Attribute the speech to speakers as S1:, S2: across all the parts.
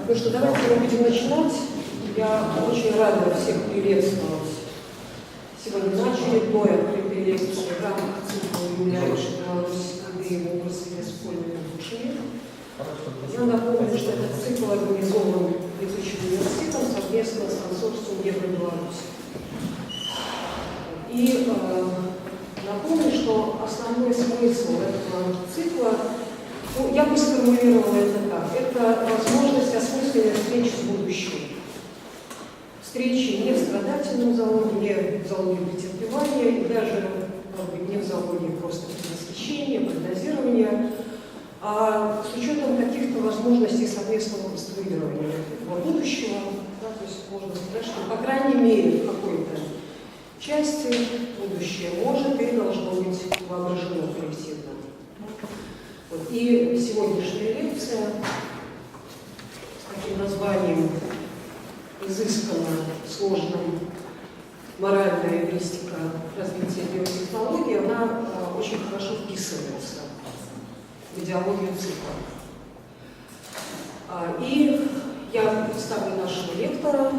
S1: Ну что, давайте мы будем начинать. Я очень рада всех приветствовать сегодня на очередной открытой лекции в рамках цикла «Юляевич Беларусь Андреева образ воспольной души». Я напомню, что этот цикл организован Летучим университетом совместно с консорциумом Евро-Беларусь. И напомню, что основной смысл этого цикла, я бы сформулировала это так, это возможность осмысленной встречи с будущим. Встречи не в страдательном залоге, не в залоге претерпевания, и даже, может быть, не в залоге просто предвосхищения, прогнозирования, а с учетом каких-то возможностей совместного конструирования будущего, да, то есть можно сказать, что, по крайней мере, в какой-то части будущее может и должно быть воображено коллективно. Вот. И сегодняшняя лекция с таким названием изысканно сложным «Моральная эвристика развития биотехнологий», она очень хорошо вписывается в идеологию цикла. И я представлю нашего лектора.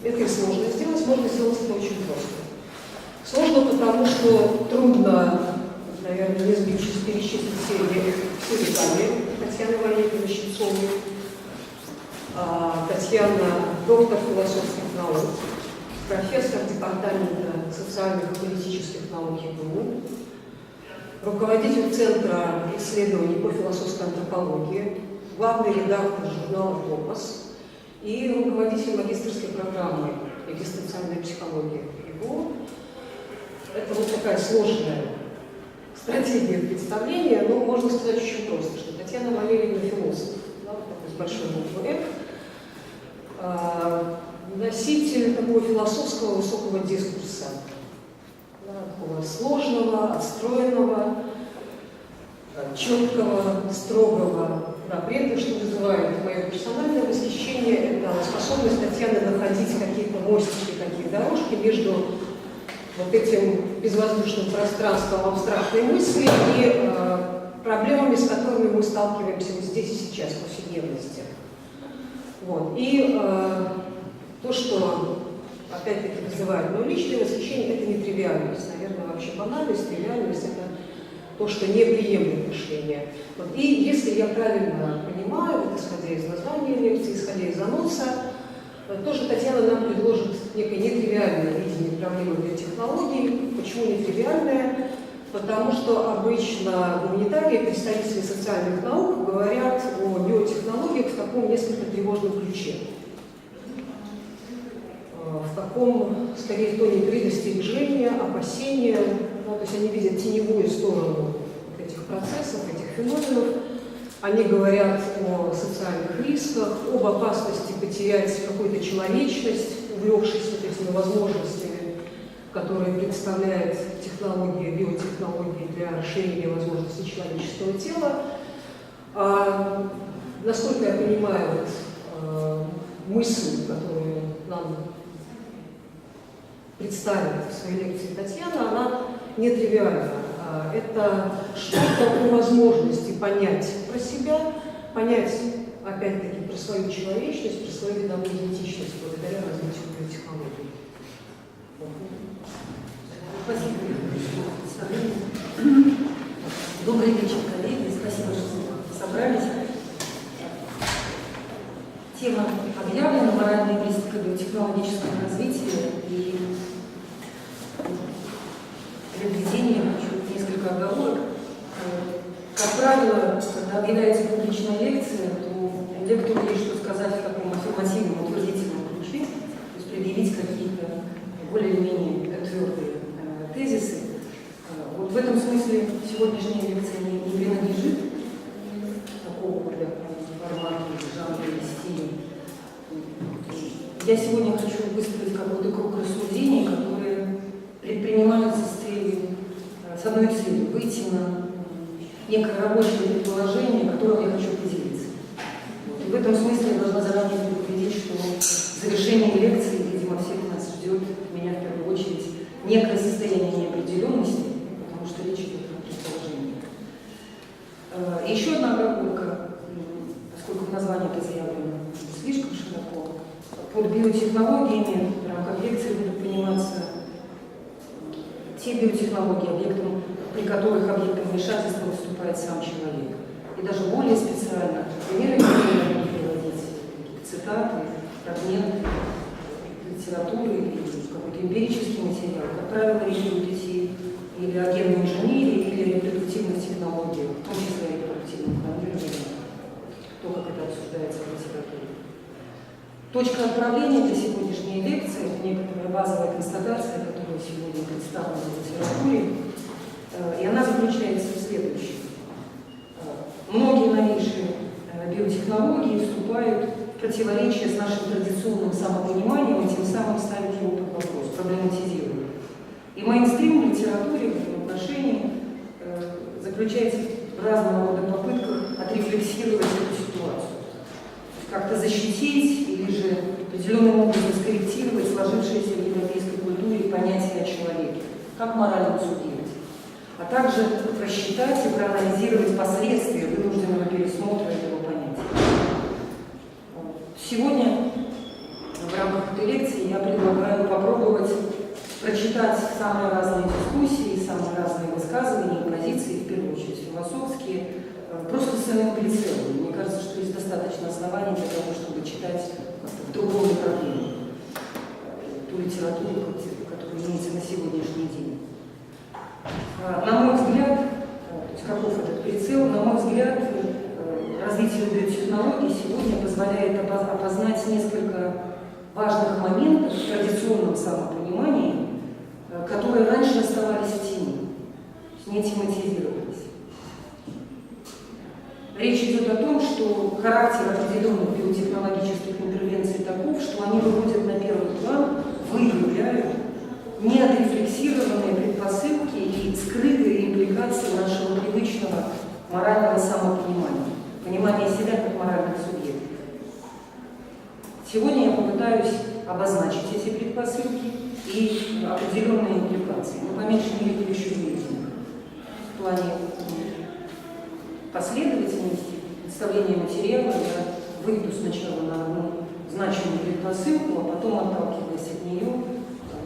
S1: Это и сложно сделать, можно сделать это очень просто. Сложно, потому что трудно, наверное, не сбившись, перечислить все детали Татьяны Валерьевны Щипцовой. Татьяна – доктор философских наук, профессор департамента социальных и политических наук ЕГУ, руководитель Центра исследований по философской антропологии, главный редактор журнала «Топос» и руководитель магистерской программы экзистенциальной психологии ЕГУ. Это вот такая сложная стратегия представления, но можно сказать очень просто, что Татьяна Валерьевна философ, да, с большой буквы «Ф», носитель такого философского высокого дискурса, да, такого сложного, отстроенного, четкого, строгого. Да, при этом, что вызывает мое персональное восхищение, это способность Татьяны находить какие-то мостики, какие дорожки между вот этим безвоздушным пространством абстрактной мысли и проблемами, с которыми мы сталкиваемся вот здесь и сейчас, в повседневности. Вот. И то, что опять-таки вызывает мое личное восхищение, это не тривиальность. Наверное, вообще банальность, тривиальность – это то, что не приемлет мышление. Вот. И если я правильно понимаю, вот, исходя из названия лекции, исходя из анонса, то, что Татьяна нам предложит некое нетривиальное видение проблемы биотехнологий. Почему нетривиальное? Потому что обычно гуманитарии, представители социальных наук, говорят о биотехнологиях в таком несколько тревожном ключе. В таком, скорее, в тоне предостережения, опасения. Ну, то есть они видят теневую сторону этих процессов, этих феноменов. Они говорят о социальных рисках, об опасности потерять какую-то человечность, увлекшись вот этими возможностями, которые представляет технология, биотехнологии для расширения возможностей человеческого тела. Насколько я понимаю, мысль, которую нам представит в своей лекции Татьяна, она нетривиальна. Это что-то о возможности понять про себя, понять, опять-таки, про свою человечность, про свою видовую идентичность благодаря развитию биотехнологий.
S2: Спасибо. Добрый вечер, коллеги. Спасибо, что собрались. Тема объявлена «Моральная эвристика биотехнологического развития» и для введения хочу несколько оговорок. Как правило, когда объявляется публичная лекция, то лектору есть что сказать в таком аффирмативном, утвердительном ключе, то есть предъявить какие-то более или менее твердые тезисы. Вот в этом смысле сегодняшняя лекция не принадлежит такого рода формату, жанру или стилю. Я сегодня хочу выстроить какой-то круг рассуждений, которые предпринимаются с одной целью – выйти на некое рабочее предположение, которым я хочу поделиться. Вот. И в этом смысле я должна заранее предупредить, что в завершении лекции, видимо, всех нас ждет меня в первую очередь некое состояние неопределенности, потому что речь идет о предположении. Еще одна оговорка, поскольку в названии это заявлено Под биотехнологиями в рамках лекции будут пониматься те биотехнологии, объектом, при которых объектом вмешательства выступает сам человек. И даже более специально примеры приводить, цитаты, фрагменты литературы или какой-то эмпирический материал. Как правило, речь идет идти или о генной инженерии, или о репродуктивных технологиях, в том числе о репродуктивном планировании, то, как это обсуждается в литературе. Точка отправления для сегодняшней лекции – это некоторая базовая констатация, которая сегодня представлена в литературе, и она заключается в следующем. Многие новейшие биотехнологии вступают в противоречие с нашим традиционным самопониманием и тем самым ставят его под вопрос, проблематизируют. И мейнстрим в литературе в этом отношении заключается в разного рода попытках отрефлексировать эту ситуацию. Как-то защитить или же определенным образом скорректировать сложившееся в европейской культуре понятие о человеке, как моральном субъекте, а также просчитать и проанализировать последствия вынужденного пересмотра этого понятия. Сегодня в рамках этой лекции я предлагаю попробовать прочитать самые разные дискуссии, самые разные высказывания и позиции, в первую очередь философские, просто с иным прицелом. Мне кажется, что есть достаточно оснований для того, чтобы читать в другом направлении ту литературу, которая имеется на сегодняшний день. На мой взгляд, то есть каков этот прицел, на мой взгляд, развитие биотехнологий сегодня позволяет опознать несколько важных моментов в традиционном самопонимании, которые раньше оставались в тени, не тематизировались. Речь идет о том, что характер определенных биотехнологических интервенций таков, что они выводят на первый план, выявляют неотрефлексированные предпосылки и скрытые импликации нашего привычного морального самопонимания, понимания себя как моральных субъектов. Сегодня я попытаюсь обозначить эти предпосылки и определенные импликации, но по меньшей мере еще выясним. В плане последовательности представления материала я выйду сначала на одну значимую предпосылку, а потом, отталкиваясь от нее,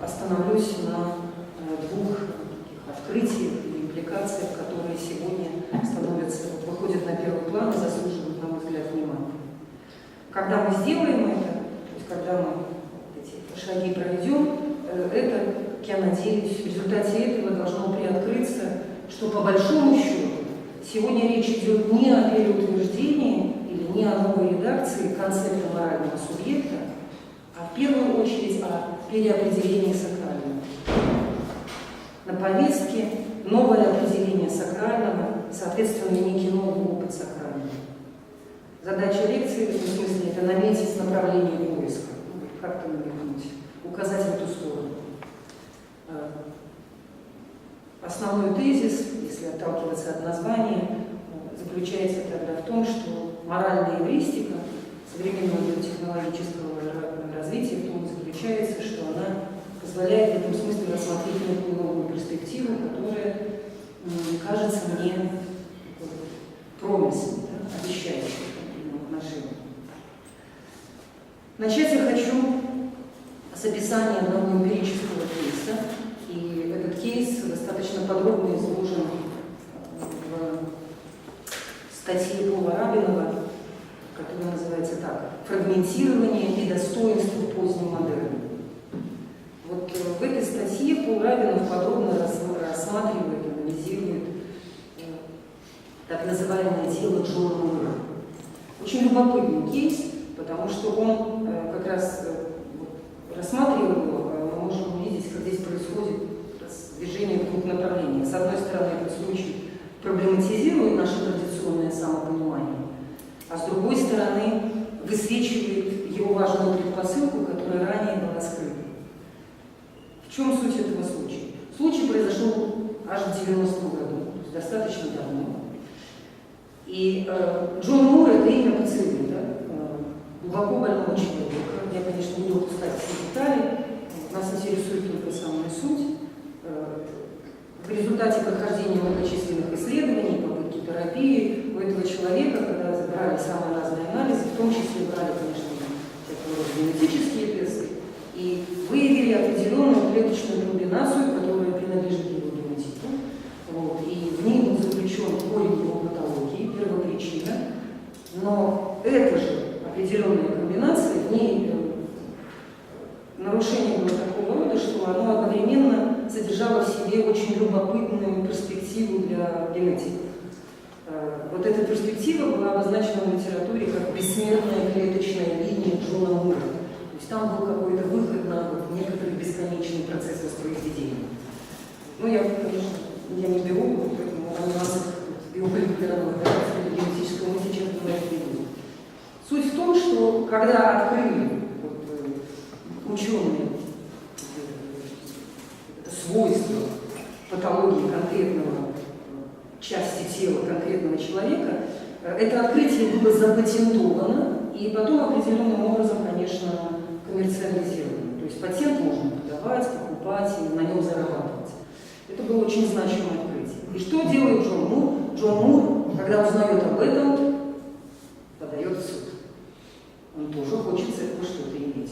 S2: остановлюсь на двух открытиях и импликациях, которые сегодня выходят на первый план и заслуживают, на мой взгляд, внимания. Когда мы сделаем это, то есть когда мы эти шаги пройдем, это, я надеюсь, в результате этого должно приоткрыться, что по большому счету сегодня речь идет не о переутверждении или не о новой редакции концепта морального субъекта, а в первую очередь о переопределении сакрального. На повестке новое определение сакрального, соответственно, некий новый опыт сакрального. Задача лекции в этом смысле – это наметить направление поиска, как-то намекнуть, указать в эту сторону. Основной тезис, если отталкиваться от названия, заключается тогда в том, что моральная эвристика современного биотехнологического развития в том заключается, что она позволяет в этом смысле рассмотреть некую новую перспективу, которая кажется мне промыслом, да, обещающей в отношении. Начать я хочу с описания одного эмпирического кейса. И этот кейс достаточно подробно изложен в статье Пола Рабинова, которая называется так: «Фрагментирование и достоинство позднего модерна». Вот в этой статье Пол Рабинов подробно рассматривает, анализирует так называемое дело Джона Мура. Очень любопытный кейс, потому что он как раз рассматривал его, мы можем увидеть, как здесь происходит движение в двух направлениях. С одной стороны, этот случай проблематизирует наше традиционное самопонимание, а с другой стороны, высвечивает его важную предпосылку, которая ранее была скрыта. В чем суть этого случая? Случай произошел аж в 90-м году, то есть достаточно давно. И Джон Мур – это имя пациента, глубоко больного человека. Я, конечно, не буду пускать все детали, нас интересует только самая суть. В результате прохождения многочисленных исследований, попытки терапии у этого человека, когда забирали самые разные анализы, в том числе брали, конечно, всякого генетические тесты и выявили определенную клеточную комбинацию, которая принадлежит его генотипу. Вот, и в ней был заключен корень его патологии, первопричина. Но эта же определенная комбинация, в ней нарушение было такого рода, что оно одновременно содержало в себе очень любопытную перспективу для генетиков. Вот эта перспектива была обозначена в литературе как бессмертная клеточная линия Джона Мура. То есть там был какой-то выход на некоторый бесконечный процесс воспроизведения. Ну, я, конечно, не биолог, поэтому о нюансах биомолекулярного или генетического мы сейчас говорить не будем. Суть в том, что когда открыли ученые это свойство патологии конкретного части тела конкретного человека, это открытие было запатентовано и потом определенным образом, конечно, коммерциализировано. То есть патент можно продавать, покупать и на нем зарабатывать. Это было очень значимое открытие. И что делает Джон Мур? Джон Мур, когда узнает об этом, подает в суд. Он тоже хочет с этого что-то иметь.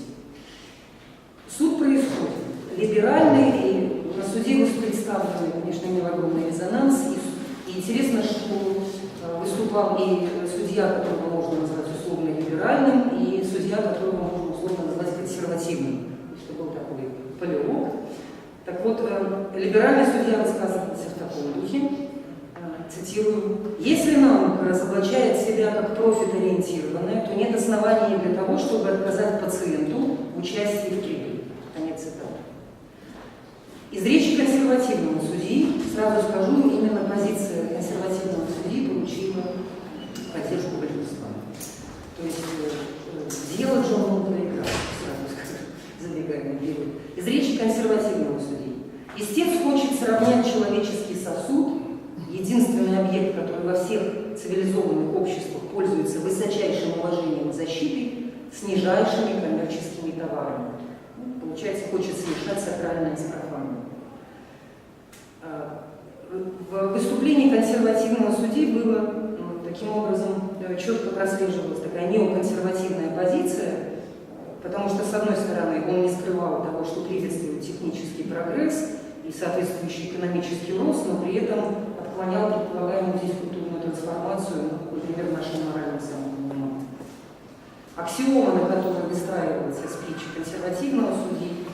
S2: Суд происходит либеральный, и на суде представлены, конечно, имел огромный резонанс. И интересно, что выступал и судья, которого можно назвать условно либеральным, и судья, которого можно условно назвать консервативным. Это был такой полилог. Так вот, либеральный судья высказывался в таком духе, цитирую: «Если наука разоблачает себя как профит-ориентированная, то нет оснований для того, чтобы отказать пациенту в участии в прибыли». Конец цитаты. Из речи консервативного судьи, сразу скажу, именно позиция консервативного судьи получила поддержку большинства. То есть дело Джон Мур проиграл, сразу скажу, забегая наперед. Из речи консервативного судьи: истец хочет сравнять человеческий сосуд, единственный объект, который во всех цивилизованных обществах пользуется высочайшим уважением и защитой, с нижайшими коммерческими товарами. Получается, хочет смешать сакральное с профаном. В выступлении консервативного судьи было таким образом четко прослеживалась такая неоконсервативная позиция, потому что, с одной стороны, он не скрывал того, что приветствует технический прогресс и соответствующий экономический рост, но при этом отклонял предполагаемую здесь культурную трансформацию, например, нашим моральным самопониманием. Аксиома, на которой выстраивается спич консервативного судьи,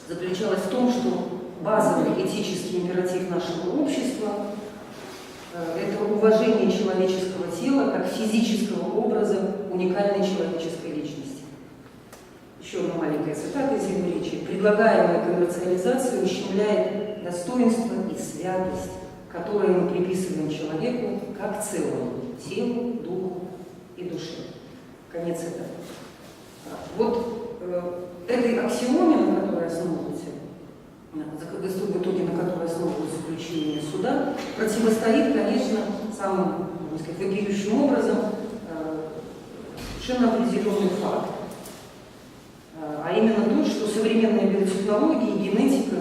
S2: заключалась в том, что базовый этический императив нашего общества – это уважение человеческого тела как физического образа уникальной человеческой личности. Еще одна маленькая цитата из его речи. «Предлагаемая коммерциализация ущемляет достоинство и святость, которые мы приписываем человеку как целому – телу, духу и душе». Конец цитаты. Вот этой аксиоме, на которой основывается, в итоге на которой основывается заключение суда, противостоит, конечно, самым, можно сказать, вопиющим образом совершенно определенный факт. А именно то, что современные биотехнологии и генетика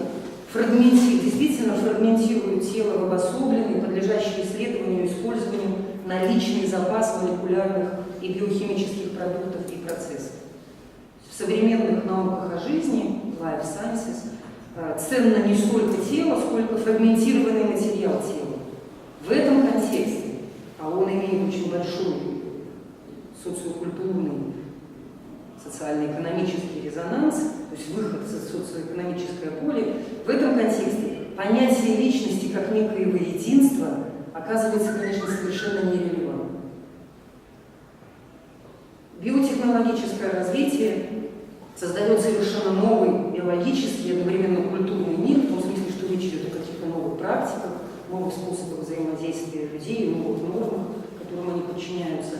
S2: действительно фрагментируют тело в обособленные, подлежащие исследованию и использованию наличный запас молекулярных и биохимических продуктов и процессов. В современных науках о жизни, life sciences, ценно не столько тело, сколько фрагментированный материал тела. В этом контексте, а он имеет очень большой социокультурный, социально-экономический резонанс, то есть выход в социоэкономическое поле, в этом контексте понятие личности как некоего единства оказывается, конечно, совершенно нерелевантным. Биотехнологическое развитие создает совершенно новый биологический и одновременно культурный мир, в том смысле, что речь идет о каких-то новых практиках, новых способах взаимодействия людей, новых нормах, которым они подчиняются.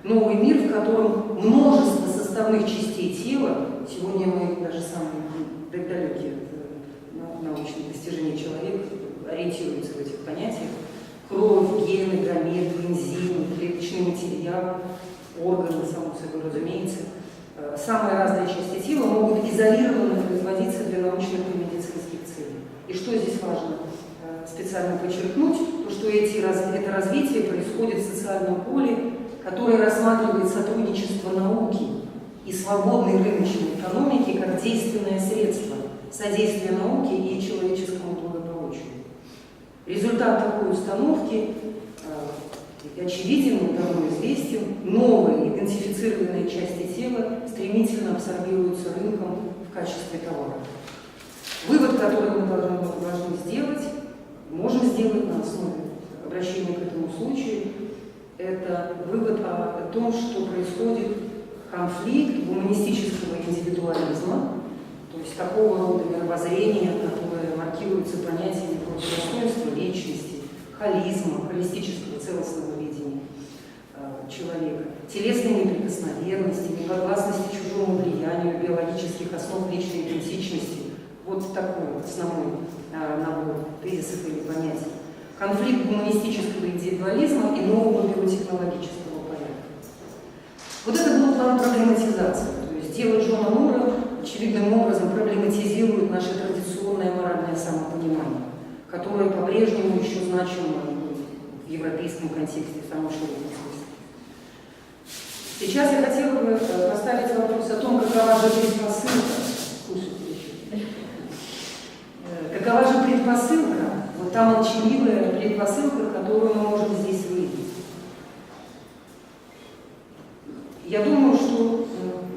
S2: Новый мир, в котором множество составных частей тела, сегодня мы даже самые далекие от научных достижений человека ориентируются в этих понятиях: кровь, гены, гаметы, энзимы, клеточный материал, органы, само собой разумеется, самые разные части тела могут изолированно производиться для научных и медицинских целей. И что здесь важно специально подчеркнуть, то что это развитие происходит в социальном поле, которое рассматривает сотрудничество науки и свободной рыночной экономики как действенное средство содействия науке и человеческому благополучию. Результат такой установки очевиден, давно известен. Новые идентифицированные части тела стремительно абсорбируются рынком в качестве товара. Вывод, который мы должны сделать, можем сделать на основе обращения к этому случаю, это вывод о том, что происходит конфликт гуманистического индивидуализма, то есть такого рода мировоззрения, которое маркируется понятиями вроде достоинства личности, холизма, холистического целостного видения человека, телесной неприкосновенности, неподвластности чужому влиянию, биологических основ личной идентичности. Вот такой основной набор тезисов или понятий. Конфликт гуманистического индивидуализма и нового биотехнологического порядка. Вот это был план проблематизации. То есть дело Джона Мура очевидным образом проблематизирует наше традиционное моральное самопонимание, которое по-прежнему еще значимо в европейском контексте, в самом широком смысле. Сейчас я хотела бы поставить вопрос о том, какова же предпосылка. Слушайте еще. Какова же предпосылка? Вот та молчаливая предпосылка, которую мы можем здесь выявить. Я думаю, что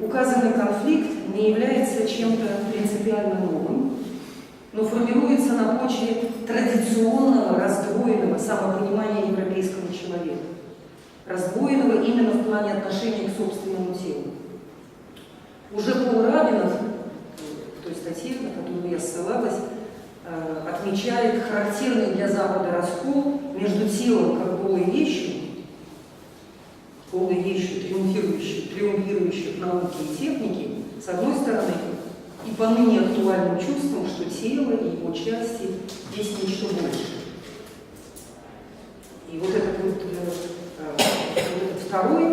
S2: указанный конфликт не является чем-то принципиально новым, но формируется на почве традиционного раздвоенного самопонимания европейского человека. Раздвоенного именно в плане отношения к собственному телу. Уже Пол Рабинов, в той статье, на которую я ссылалась, отмечает характерный для Запада раскол между телом как голой вещью, триумфирующей в науке и технике, с одной стороны, и поныне актуальным чувством, что тело и его части есть нечто большее. И вот этот второй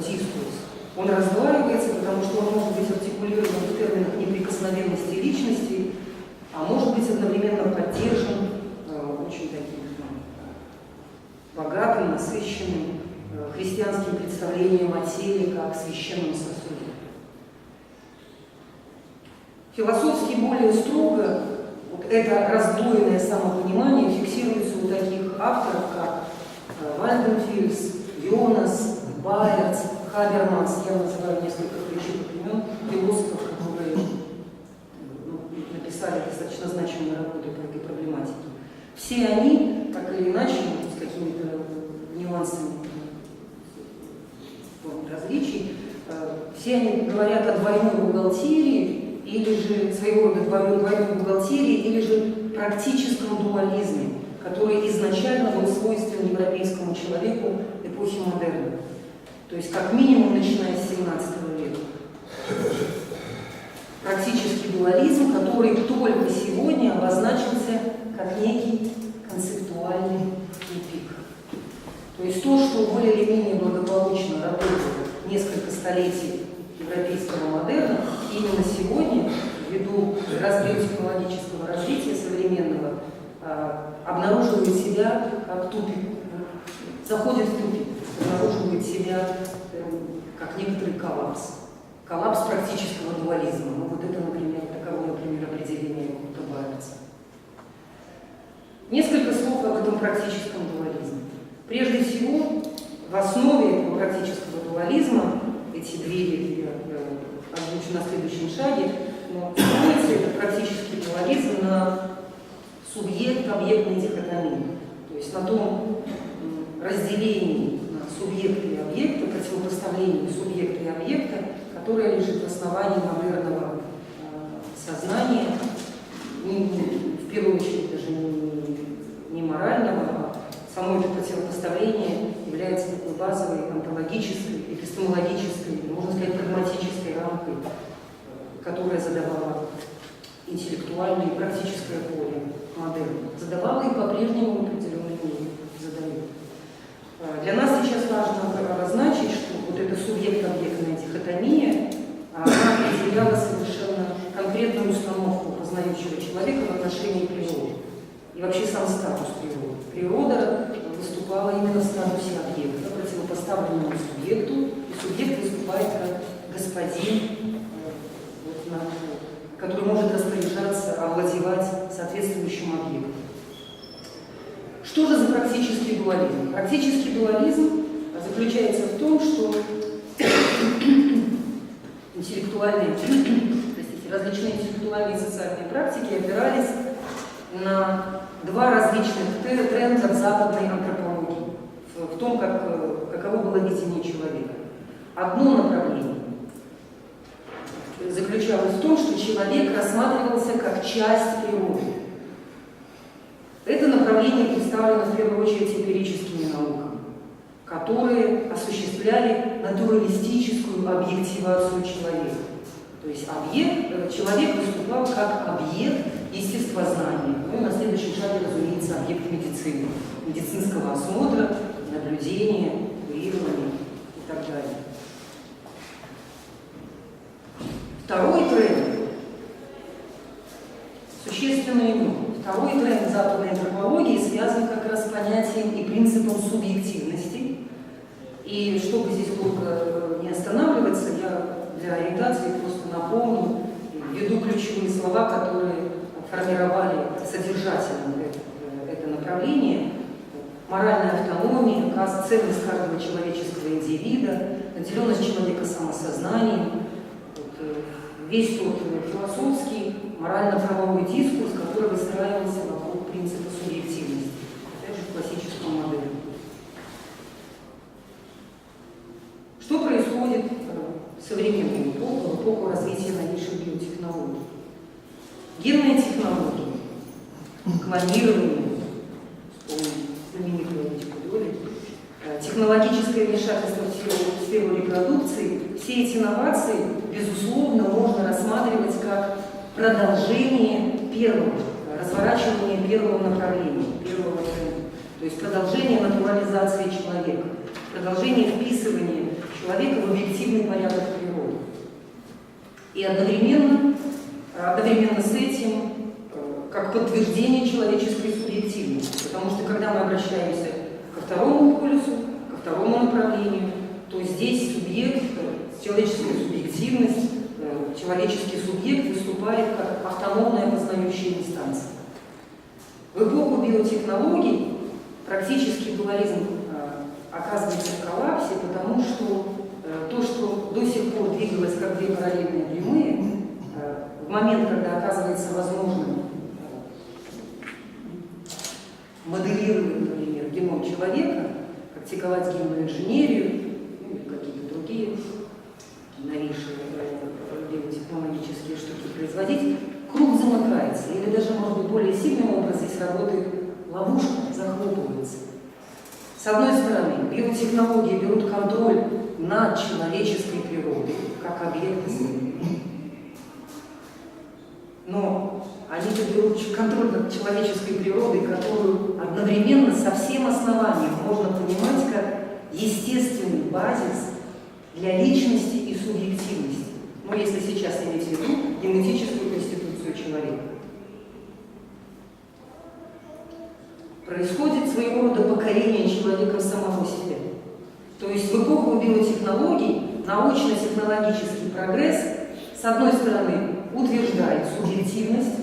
S2: дискурс, он раздваивается, потому что он может быть артикулирован в терминах неприкосновенности личности, а может быть одновременно поддержан очень таким богатым, насыщенным христианским представлением о теле как священном сосуде. Философски более строго вот это раздвоенное самопонимание фиксируется у таких авторов, как Вальденфельс, Йонас, Байерц, Хабермас, я называю несколько ключевых имен, философов, которые написали достаточно значимые работы по этой проблематике. Все они, так или иначе, с какими-то нюансами различий, все они говорят о двойной бухгалтерии, или же своего рода двойной бухгалтерии, или же практическом дуализме, который изначально был свойствен европейскому человеку эпохи модерна. То есть, как минимум, начиная с 17 века. Практический дуализм, который только сегодня обозначился как некий концептуальный тупик. То есть то, что более или менее благополучно работало несколько столетий европейского модерна, именно сегодня, ввиду биотехнологического развития современного, обнаруживает себя как тупик, заходит в тупик, обнаруживает себя как некоторый коллапс. Коллапс практического дуализма. Ну, вот это, например, таково, например, определение Курта Байерца. Несколько слов об этом практическом дуализме. Прежде всего, в основе этого практического дуализма, эти две вещи я озвучу на следующем шаге, но строится этот практический дуализм на субъект-объектной дихотомии. То есть на том разделении на субъекта и объекта, противопоставлении субъекта и объекта, которое лежит в основании модерного сознания, в первую очередь даже не морального, а само это противопоставление является такой базовой онтологической, эпистемологической, можно сказать, прагматической рамкой, которая задавала интеллектуальное и практическое поле модерна. Задавала и по-прежнему в определенной мере задает. Для нас сейчас важно обозначить, что вот эта субъект-объектная дихотомия, она определяла совершенно конкретную установку познающего человека в отношении природы. И вообще сам статус природы. Природа выступала именно в статусе объекта, противопоставленному субъекту, и субъект выступает как господин, который может распоряжаться, овладевать соответствующим объектом. Что же за практический дуализм? Практический дуализм заключается в том, что различные интеллектуальные и социальные практики опирались на два различных тренда в западной антропологии, в том, каково было видение человека. Одно направление заключалось в том, что человек рассматривался как часть природы. Это направление представлено в первую очередь эмпирическими науками, которые осуществляли натуралистическую объективацию человека. То есть человек выступал как объект естествознания, ну и на следующем шаге, разумеется, объект медицины, медицинского осмотра, наблюдения, курирования и так далее. Второй тренд, существенно иной. Второй тренд западной антропологии связан как раз с понятием и принципом субъективности. И чтобы здесь долго не останавливаться, я для ориентации просто напомню, введу ключевые слова, которые формировали содержательно это направление. Моральная автономия, ценность каждого человеческого индивида, наделенность человека самосознанием, весь тот философский, морально-правовой дискурс, который выстраивался вокруг принципа субъективности, опять же в классическом модели. Что происходит в современную эпоху, в эпоху развития новейших биотехнологий? Генные технологии, клонирование, знаменитую антикудоли, технологическое вмешательство в сферу репродукции, все эти инновации, безусловно, можно рассматривать как продолжение первого, разворачивание первого направления, первого тренда. То есть продолжение натурализации человека, продолжение вписывания человека в объективный порядок природы. И одновременно с этим как подтверждение человеческой субъективности. Потому что когда мы обращаемся ко второму полюсу, ко второму направлению, то здесь субъект, человеческая субъективность, человеческий субъект выступает как автономная познающая инстанция. В эпоху биотехнологий практически дуализм оказывается в коллапсе, потому что то, что до сих пор двигалось как две параллельные прямые, в момент, когда оказывается возможным моделировать, например, геном человека, практиковать генную инженерию, ну, или какие-то другие новейшие биотехнологические штуки производить, круг замыкается, или даже, может быть, более сильным образом здесь работает ловушка, захлопывается. С одной стороны, биотехнологии берут контроль над человеческой природой, как объект исследования. Но они берут контроль над человеческой природой, которую одновременно со всем основанием можно понимать как естественный базис для личности и субъективности. Ну, если сейчас иметь в виду генетическую конституцию человека. Происходит своего рода покорение человеком самого себя. То есть в эпоху биотехнологий научно-технологический прогресс, с одной стороны, утверждает субъективность,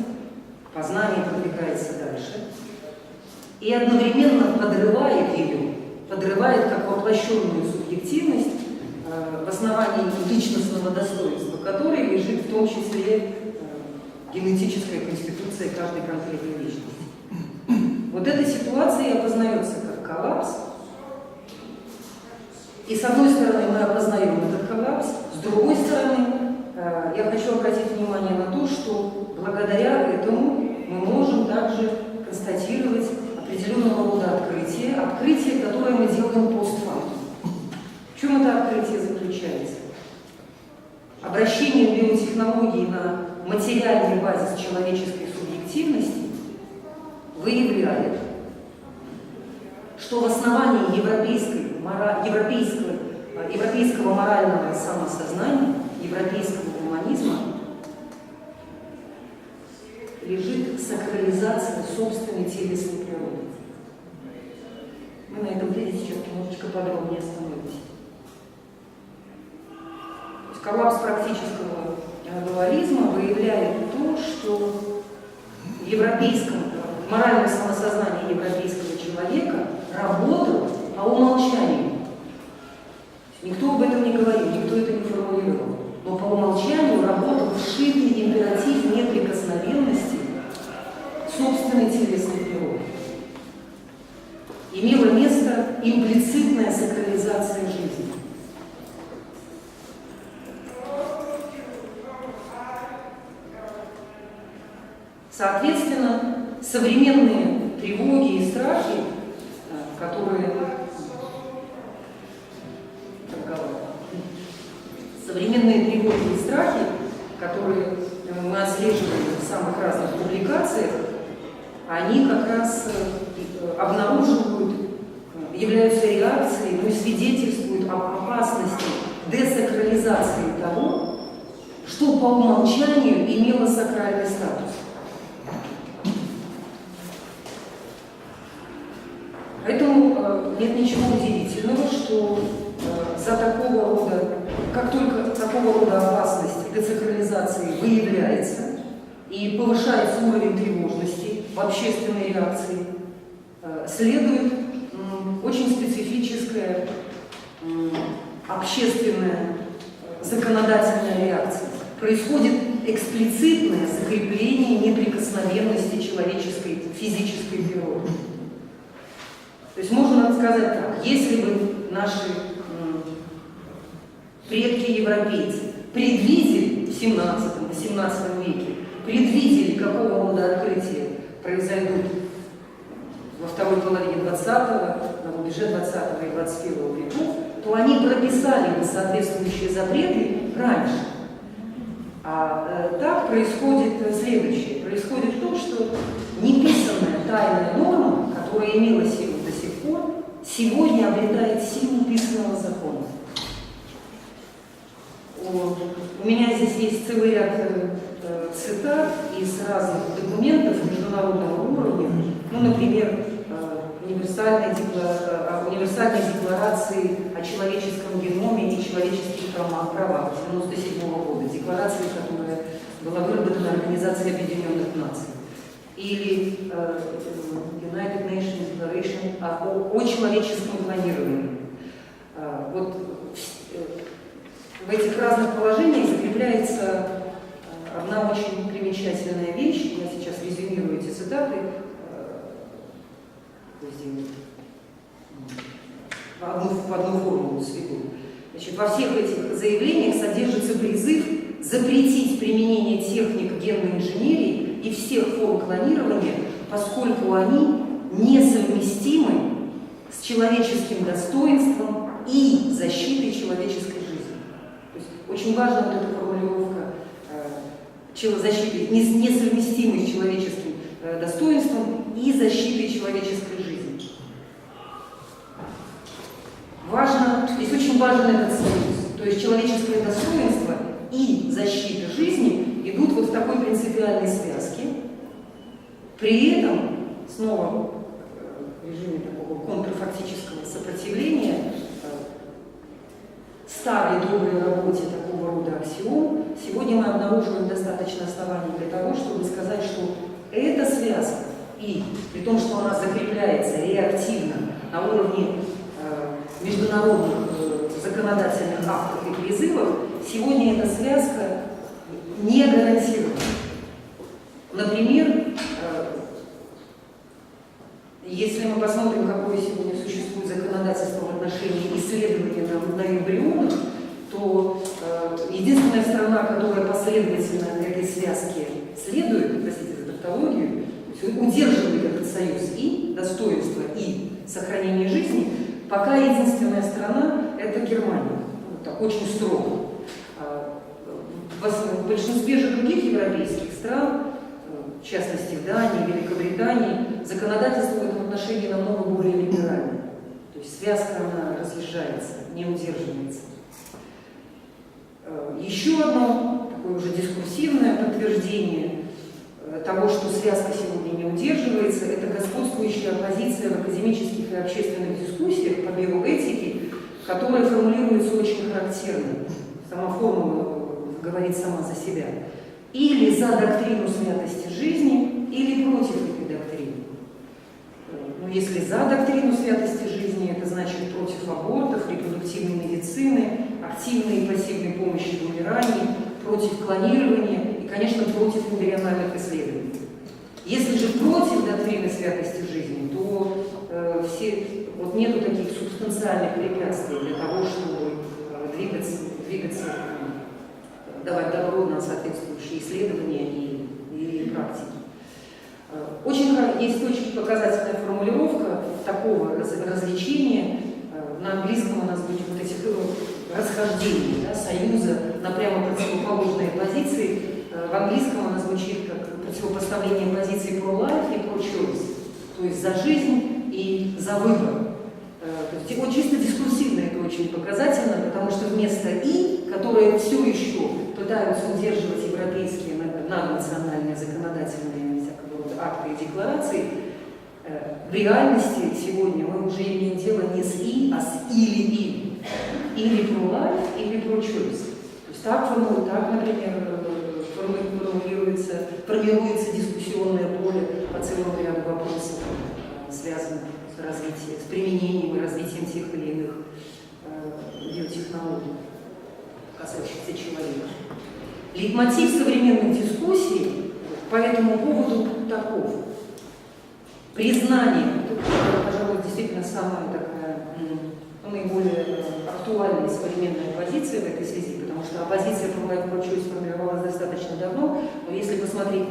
S2: познание продвигается дальше, и одновременно подрывает ее, подрывает как воплощенную субъективность в основании личностного достоинства, которое лежит в том числе генетическая конституция каждой конкретной личности. Вот эта ситуация и опознается как коллапс. И с одной стороны мы опознаем этот коллапс, с другой стороны я хочу обратить внимание на то, что благодаря этому мы можем также констатировать определенного рода открытие, которое мы делаем постфактум. В чем это открытие заключается? Обращение биотехнологий на материальный базис человеческой субъективности выявляет, что в основании европейского морального самосознания, европейского гуманизма лежит сакрализация собственной телесной природы. Мы на этом ряде сейчас немножечко подробнее остановимся. есть коллапс практического дуализма выявляет то, что в европейском, в моральном самосознании европейского человека работа по умолчанию. Никто об этом не говорил, никто это не формулировал. Но по умолчанию работа вшитый императив неприкосновенности собственной телесной природы. Имела место имплицитная сакрализация жизни. Соответственно, современные тревоги и страхи, которые мы отслеживаем в самых разных публикациях, они как раз обнаруживают, являются реакцией, ну и свидетельствуют об опасности десакрализации того, что по умолчанию имело сакральный статус. Поэтому нет ничего удивительного, что за такого рода, как только такого рода опасность десакрализации выявляется и повышается уровень тревожности в общественной реакции, следует очень специфическая общественная законодательная реакция. Происходит эксплицитное закрепление неприкосновенности человеческой физической природы. То есть можно сказать так, если бы наши предки-европейцы предвидели в 17-18 веке, предвидели, какого рода открытия произойдут во второй половине 20-го, на рубеже 20-го и 21 веков, то они прописали бы соответствующие запреты раньше. А так происходит следующее. Происходит то, что неписанная тайная норма, которая имела силу до сих пор, сегодня обретает силу писанного закона. У меня здесь есть целый ряд цитат из разных документов международного уровня, ну, например, универсальной декларации о человеческом геноме и человеческих правах 1997 года, декларации, которая была выработана Организацией Объединенных Наций, или United Nations Declaration о человеческом планировании. Вот в этих разных положениях закрепляется одна очень примечательная вещь. Я сейчас резюмирую эти цитаты. В одну формулу сведу. Значит, во всех этих заявлениях содержится призыв запретить применение техник генной инженерии и всех форм клонирования, поскольку они несовместимы с человеческим достоинством и защитой человеческой жизни. То есть очень важна вот эта формулировка защиты, несовместимой с человеческим достоинством и защитой человеческой жизни. Здесь очень важен этот союз. То есть человеческое достоинство и защита жизни идут вот в такой принципиальной связке. При этом, снова в режиме такого контрфактического сопротивления, старой доброй работе такого рода аксиом, сегодня мы обнаруживаем достаточно оснований для того, чтобы сказать, что эта связка, и при том, что она закрепляется реактивно на уровне международных законодательных актов и призывов, сегодня эта связка не гарантирована. Например, если мы посмотрим, какое сегодня существует законодательство в отношении исследования на эмбрионах, то единственная страна, которая последовательно этой связке следует, простите за тавтологию, удерживает этот союз и достоинство, и сохранение жизни, пока единственная страна – это Германия. Вот так, очень строго. В большинстве же других европейских стран, в частности в Дании, Великобритании, законодательство в этом отношении намного более либеральное. То есть связка, она разъезжается, не удерживается. Еще одно такое уже дискурсивное подтверждение того, что связка сегодня не удерживается, это господствующая позиция в академических и общественных дискуссиях по биоэтике, которая формулируется очень характерно. сама формула говорит сама за себя. Или за доктрину святости жизни, или против этой доктрины. Ну, если за доктрину святости жизни, это значит против абортов, репродуктивной медицины, активной и пассивной помощи в умирании, против клонирования и, конечно, против эмбриональных исследований. Если же против доктрины святости жизни, то вот нету таких субстанциальных препятствий для того, чтобы двигаться, давать добро на соответствующие исследования и практики. Очень есть очень показательная формулировка такого развлечения. На английском она звучит вот этих расхождений, да, союза на прямо противоположные позиции. В английском она звучит как противопоставление позиций pro-life и pro-choice, то есть за жизнь и за выбор. То есть, чисто дискурсивно это очень показательно, потому что вместо «и», которые все еще пытаются удерживать европейские наднациональные законодательные всякого рода акты и декларации, в реальности сегодня мы уже имеем дело не с «и», а с «или-и». Или pro-life, или pro-choice. То есть так, например, формируется дискуссионное поле по целому ряду вопросов, связанных с применением и развитием тех или иных биотехнологий, касающихся человека. Лейтмотив современных дискуссий по этому поводу таков. Признание, пожалуй, действительно самая такая наиболее актуальная современная позиция в этой связи, потому что оппозиция pro-life сформировалась достаточно давно, но если посмотреть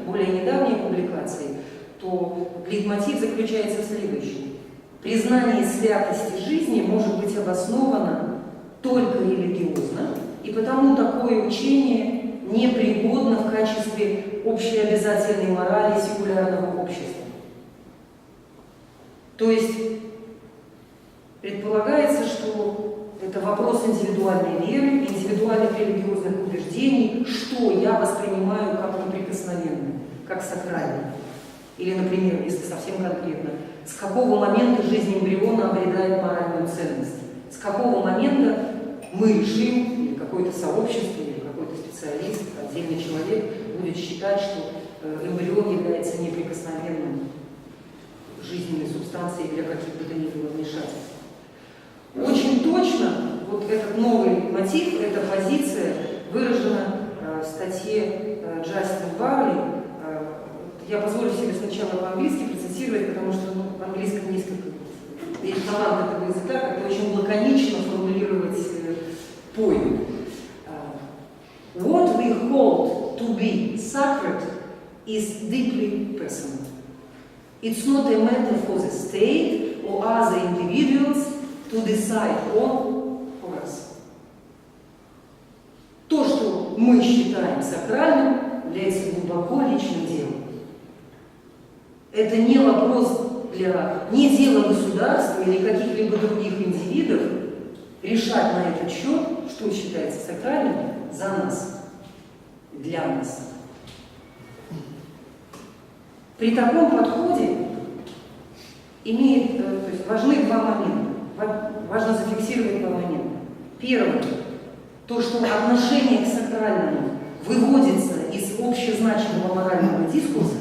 S2: более недавние публикации, то лейтмотив заключается в следующем. Признание святости жизни может быть обосновано только религиозно, и потому такое учение непригодно в качестве общеобязательной морали секулярного общества. То есть предполагается, что это вопрос индивидуальной веры, индивидуальных религиозных убеждений, что я воспринимаю как неприкосновенное, как сакральное. Или, например, если совсем конкретно, с какого момента жизнь эмбриона обретает моральную ценность? С какого момента мы решим, или какое-то сообщество, или какой-то специалист, отдельный человек будет считать, что эмбрион является неприкосновенным жизненной субстанцией для каких бы то ни было вмешательств. Очень точно вот этот новый мотив, эта позиция выражена в статье Джастин Барли. Я позволю себе сначала по-английски процитировать, потому что в английском несколько талант этого языка, как-то очень лаконично формулировать поинт. What we hold to be sacred is deeply personal. It's not a matter for the state or other individuals to decide on for us. То, что мы считаем сакральным, является глубоко личным делом. Это не вопрос не дело государства или каких-либо других индивидов решать на этот счет, что считается сакральным, за нас, для нас. При таком подходе то есть важны два момента. Важно зафиксировать два момента. Первое. То, что отношение к сакральному выводится из общезначимого морального дискурса,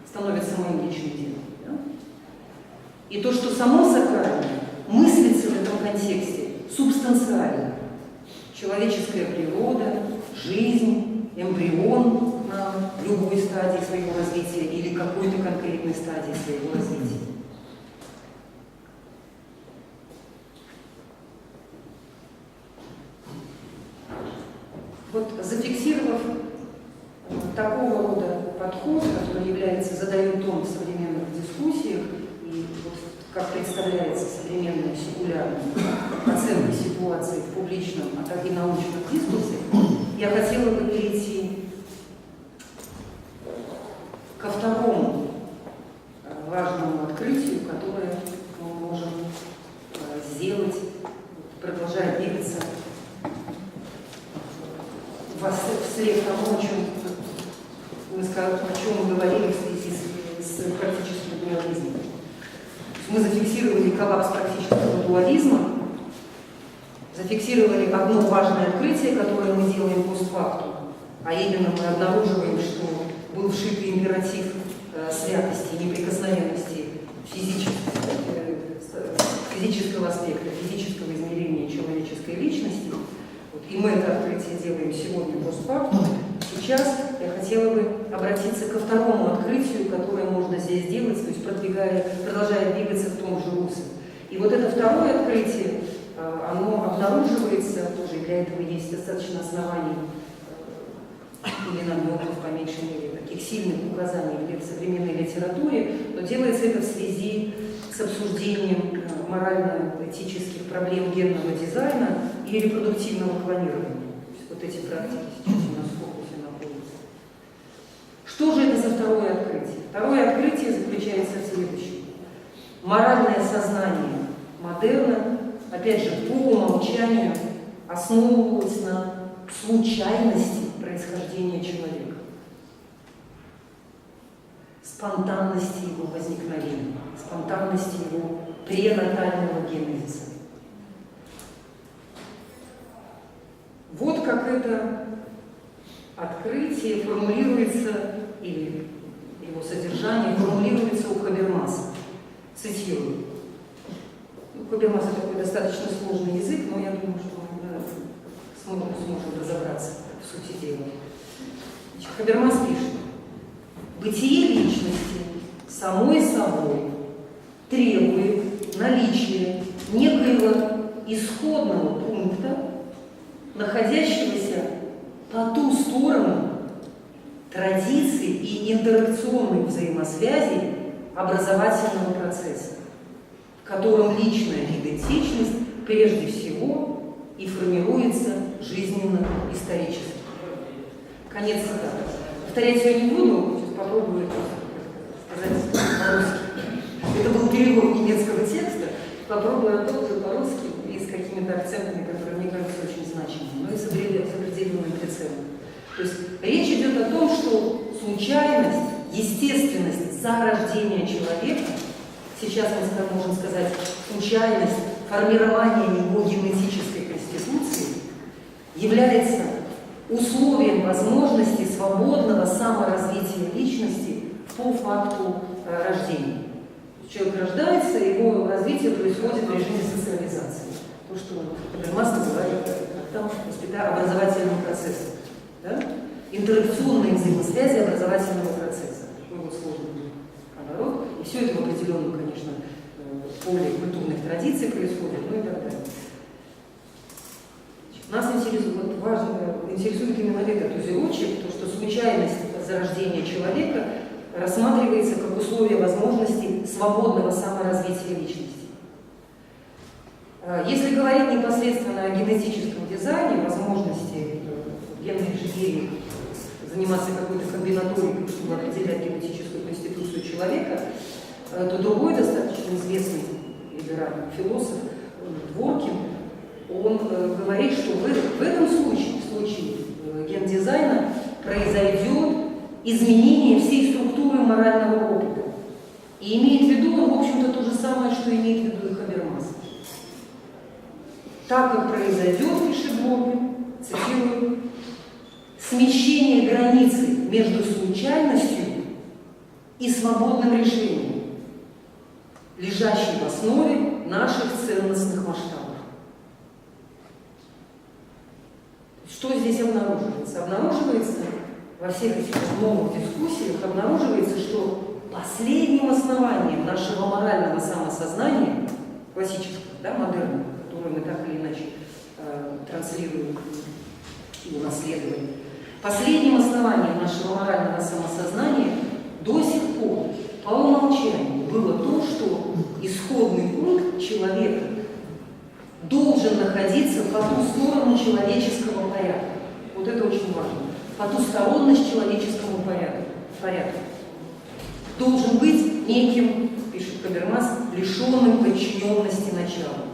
S2: становится моим личным делом. Да? И то, что само сакральное мыслится в этом контексте субстанциально. Человеческая природа, жизнь, эмбрион на любой стадии своего развития или какой-то конкретной стадии своего развития. Вот зафиксировав такого рода подход, который задает тон в современных дискуссиях, и вот как представляется современная секулярная оценка ситуации в публичном, а так и научном дискурсе, я хотела бы перейти ко второму важному открытию, которое мы можем сделать, продолжая двигаться вслед тому, о чем мы говорили в связи с практическим дуализмом. Мы зафиксировали коллапс практического дуализма, зафиксировали одно важное открытие, которое мы делаем постфактум, а именно мы обнаруживаем, что был вшитый императив святости и неприкосновенности физического аспекта, физического измерения человеческой личности. Вот, и мы это открытие делаем сегодня постфактум. Сейчас я хотела бы обратиться ко второму открытию, которое можно здесь сделать, то есть продолжая двигаться в том же русле. И вот это второе открытие, оно обнаруживается, тоже для этого есть достаточно оснований или намеков, по меньшей мере, таких сильных указаний в современной литературе, но делается это в связи с обсуждением морально-этических проблем генного дизайна и репродуктивного клонирования. То есть вот эти практики сейчас у нас в фокусе находятся. Что же это за второе открытие? Второе открытие заключается в следующем. Моральное сознание модерна, опять же, по умолчанию основывалось на случайности происхождения человека, спонтанности его возникновения, спонтанности его пренатального генезиса. Вот как это открытие формулируется, или его содержание формулируется у Хабермаса. Цитирую. Хабермас — это такой достаточно сложный язык, но я думаю, что мы сможем разобраться в сути дела. Значит, Хабермас пишет: «Бытие личности самой собой требует наличия некоего исходного пункта, находящегося по ту сторону традиций и интеракционных взаимосвязей образовательного процесса, в котором личная идентичность прежде всего и формируется жизненно-исторически». Конец цитаты. Повторять я не буду, сейчас попробую сказать по-русски. Это был перевод немецкого текста, попробую опять по-русски и с какими-то акцентами, которые мне кажутся очень значимыми, но и с определенным прицелом. То есть речь идет о том, что случайность, естественность зарождения человека, сейчас мы можем сказать случайность формирования его генетической конституции, является условием возможности свободного саморазвития личности по факту рождения. Человек рождается, его развитие происходит в режиме социализации. То, что Хабермас называет образовательным процессом. Да? Интеракционные взаимосвязи образовательного процесса. Такой вот сложный оборот. И все это в определенном, конечно, поле культурных традиций происходит, ну и так далее. Нас интересует именно этот узелочек, то, что случайность зарождения человека рассматривается как условие возможности свободного саморазвития личности. Если говорить непосредственно о генетическом дизайне, возможности генной инженерии заниматься какой-то комбинаторикой, чтобы определять генетическую конституцию человека, то другой достаточно известный либеральный философ Дворкин, он говорит, что в этом случае, в случае гендизайна, произойдет изменение всей структуры морального опыта. И имеет в виду он, в общем-то, то же самое, что имеет в виду и Хабермас. Так как произойдет, пишет Дворкин, цитирую, смещение границы между случайностью и свободным решением, лежащей в основе наших ценностных масштабов. Что здесь обнаруживается? Обнаруживается во всех этих новых дискуссиях, обнаруживается, что последним основанием нашего морального самосознания, классического, да, модерна, которое мы так или иначе транслируем и унаследовали, последним основанием нашего морального самосознания до сих пор по умолчанию было то, что исходный пункт человека должен находиться по ту сторону человеческого порядка. Вот это очень важно. Потусторонность человеческому порядку. Должен быть неким, пишет Хабермас, лишенным подчиненности началу.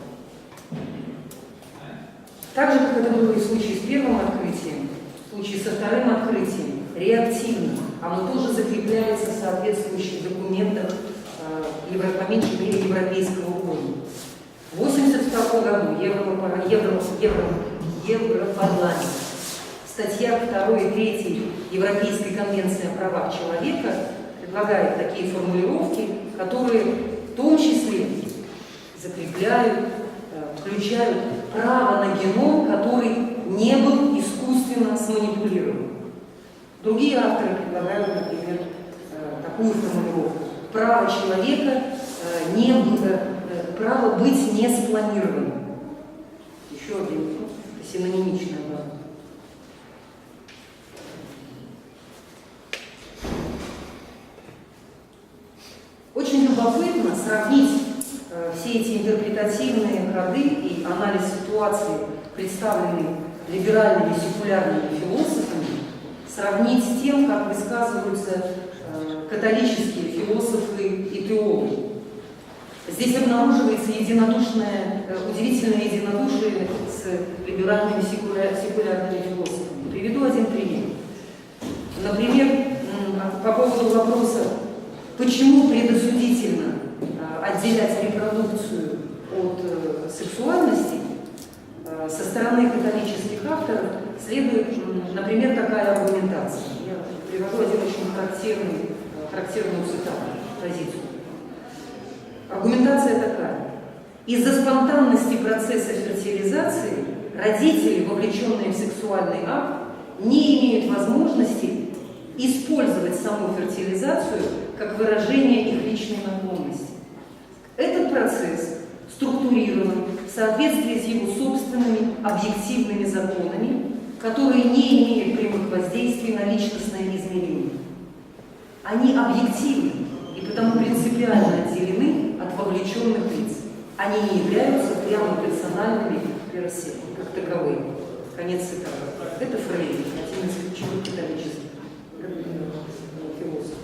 S2: Так же, как это было и в случае с первым открытием, в случае со вторым открытием, реактивно, оно тоже закрепляется в соответствующих документах, по меньшей мере, европейского уровня. В 1982 году Европарламент, статья 2 и 3 Европейской конвенции о правах человека предлагает такие формулировки, которые в том числе закрепляют, включают право на геном, который не был искусственно сманипулирован. Другие авторы предлагают, например, такую формулировку: право человека право быть не спланированным. Еще один синонимичный оборот. Очень любопытно сравнить все эти интерпретативные ходы и анализ ситуации, представленные либеральными секулярными философами, сравнить с тем, как высказываются католические философы и теологи. Здесь обнаруживается удивительное единодушие с либеральными секулярными философами. Приведу один пример. Например, по поводу вопроса, почему предосудительно отделять репродукцию от сексуальности, со стороны католических авторов следует, например, такая аргументация. Я привожу один очень характерную цитату, позицию. Аргументация такая: из-за спонтанности процесса фертилизации родители, вовлеченные в сексуальный акт, не имеют возможности использовать саму фертилизацию как выражение их личной наклонности. Этот процесс структурирован в соответствии с его собственными объективными законами, которые не имеют прямых воздействий на личностное измерение. Они объективны и потому принципиально отделены от вовлеченных лиц. Они не являются прямо персональными персе, как таковые. Конец цитаты. Это Фрейд, один из ключевых католических философов.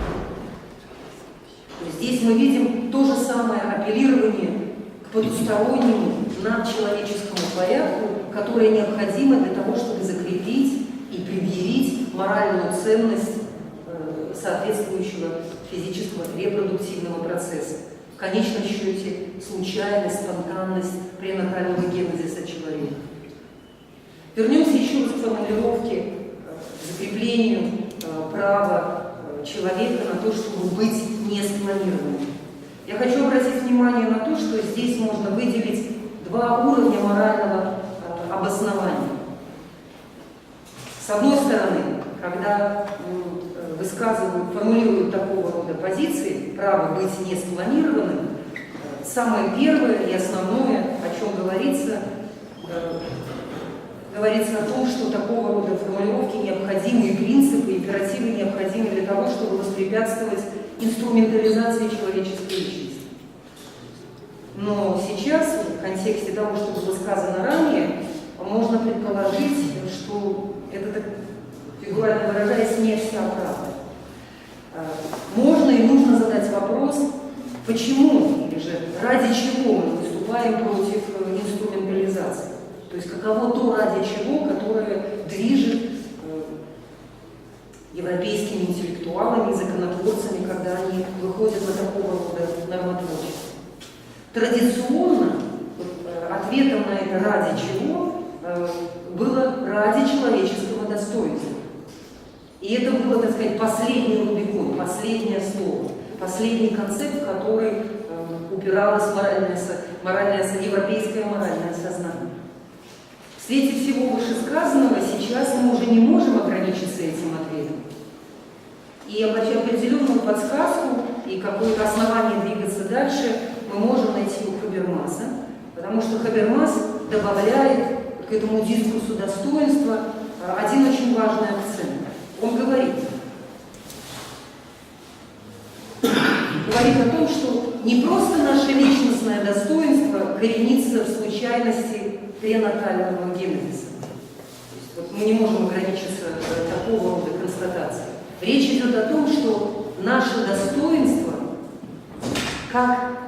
S2: Здесь мы видим то же самое апеллирование к потустороннему надчеловеческому порядку, которое необходимо для того, чтобы закрепить и предъявить моральную ценность соответствующего физического репродуктивного процесса. В конечном счете, случайность, спонтанность пренатального генезиса человека. Вернемся еще раз к формулировке, к закреплению права человека на то, чтобы быть не спланированным. Я хочу обратить внимание на то, что здесь можно выделить два уровня морального обоснования. С одной стороны, когда формулируют такого рода позиции, право быть не спланированным, самое первое и основное, о чем говорится о том, что такого рода формулировки необходимы, и принципы, императивы необходимы для того, чтобы воспрепятствовать инструментализации человеческой личности. Но сейчас, в контексте того, что было сказано ранее, можно предположить, что это, так фигурально выражаясь, не вся правда. Можно и нужно задать вопрос, почему или же ради чего мы выступаем против инструментализации. То есть каково то, ради чего, которое движет европейскими интеллектуалами и законотворцами, когда они выходят на такого рода нормотворчество. Традиционно ответом на это «ради чего» было «ради человеческого достоинства». И это было, так сказать, последний рубикон, последнее слово, последний концепт, в который упиралось европейское моральное сознание. В свете всего вышесказанного сейчас мы уже не можем ограничиться этим ответом. И определенную подсказку и какое-то основание двигаться дальше мы можем найти у Хабермаса, потому что Хабермас добавляет к этому дискурсу достоинства один очень важный акцент. Он говорит о том, что не просто наше личностное достоинство коренится в случайности пренатального генезиса. Вот мы не можем ограничиться такого рода констатацией. Речь идет о том, что наше достоинство, как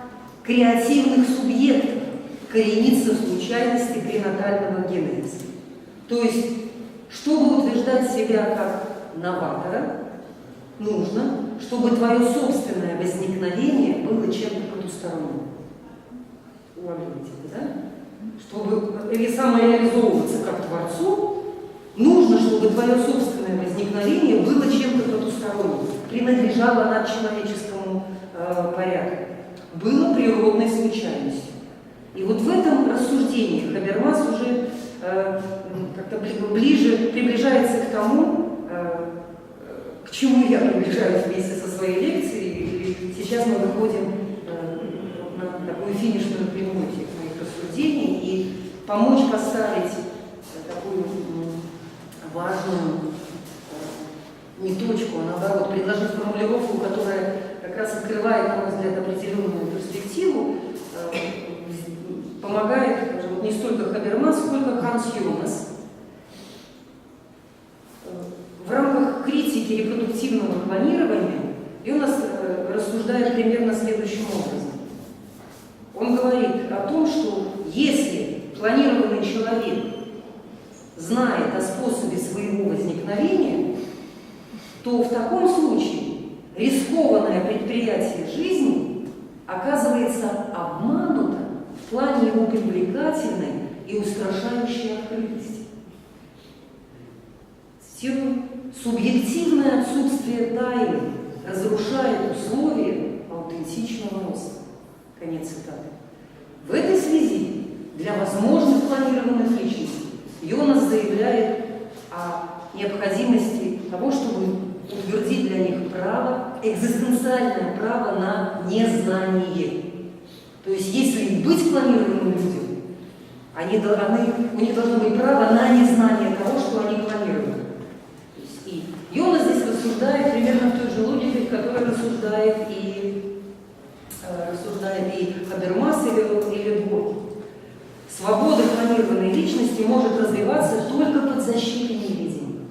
S2: креативных субъектов, коренится в случайности пренатального генезиса. То есть, чтобы утверждать себя как новатора, нужно, чтобы твое собственное возникновение было чем-то потусторонним. улавливаете, да? Чтобы или самореализовываться как творцу, нужно, чтобы твое собственное возникновение было чем-то потусторонним, принадлежало надчеловеческому порядку, было природной случайностью. И вот в этом рассуждении Хабермас уже как-то ближе приближается к тому, к чему я приближаюсь вместе со своей лекцией. И сейчас мы выходим на такую финишную прямую этих моих рассуждений и помочь поставить такую важную не точку, а наоборот, предложить формулировку, которая как раз открывает, на мой взгляд, определенную перспективу, помогает вот, не столько Хабермас, сколько Ханс Йонас. В рамках критики репродуктивного планирования Йонас рассуждает примерно следующим образом. Он говорит о том, что если планированный человек знает о способе своего возникновения, то в таком случае рискованное предприятие жизни оказывается обмануто в плане его привлекательной и устрашающей открытости. Цитирую: «Субъективное отсутствие тайны разрушает условия аутентичного роста». Конец цитаты. В этой связи для возможных планированных личностей Йонас заявляет о необходимости того, чтобы утвердить для них право, экзистенциальное право на незнание. То есть, если быть планированным людям, у них должно быть право на незнание того, что они планируют. И Йонас здесь рассуждает примерно в той же логике, в которой рассуждает и Хабермас или Дворкин. Свобода планированной личности может развиваться только под защитой невидимого.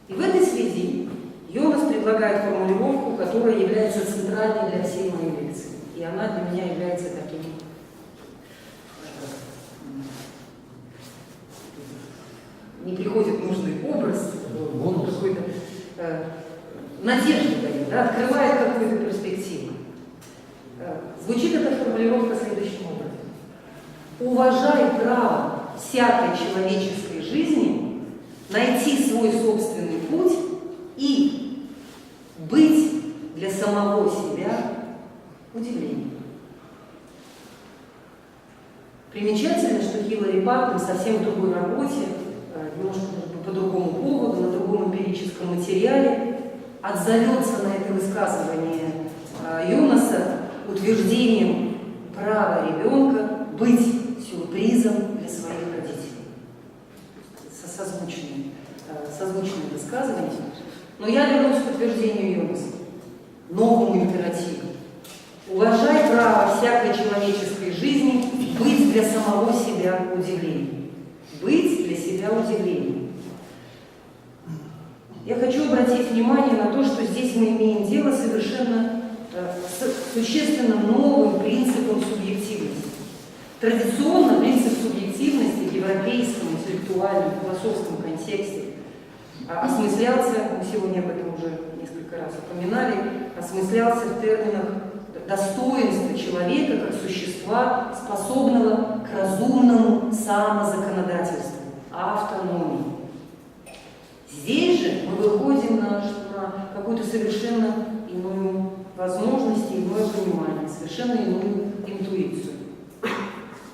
S2: И в этой связи Йонас предлагает формулировку, которая является центральной для всей моей лекции. И она для меня является таким не приходит нужный образ, какой-то надежду дает, да, открывает какую-то перспективу. Звучит эта формулировка следующим образом. Уважай право всякой человеческой жизни найти свой собственный путь и быть для самого себя удивлением. Примечательно, что Хилари Паттон в совсем другой работе, немножко по другому поводу, на другом эмпирическом материале, отзовется на это высказывание Йонаса утверждением права ребенка быть сюрпризом для своих родителей. Созвучное высказывание. Но я вернусь к утверждению Йонаса, новому императиву. Уважай право всякой человеческой жизни быть для самого себя удивлением. Быть для себя удивлением. Я хочу обратить внимание на то, что здесь мы имеем дело совершенно с существенно новым принципом субъективности. Традиционно принцип субъективности в европейском интеллектуальном, философском контексте осмыслялся, мы сегодня об этом уже несколько раз упоминали, осмыслялся в терминах достоинства человека как существа, способного к разумному самозаконодательству, автономии. Здесь же мы выходим на какую-то совершенно иную возможность, иное понимание, совершенно иную интуицию.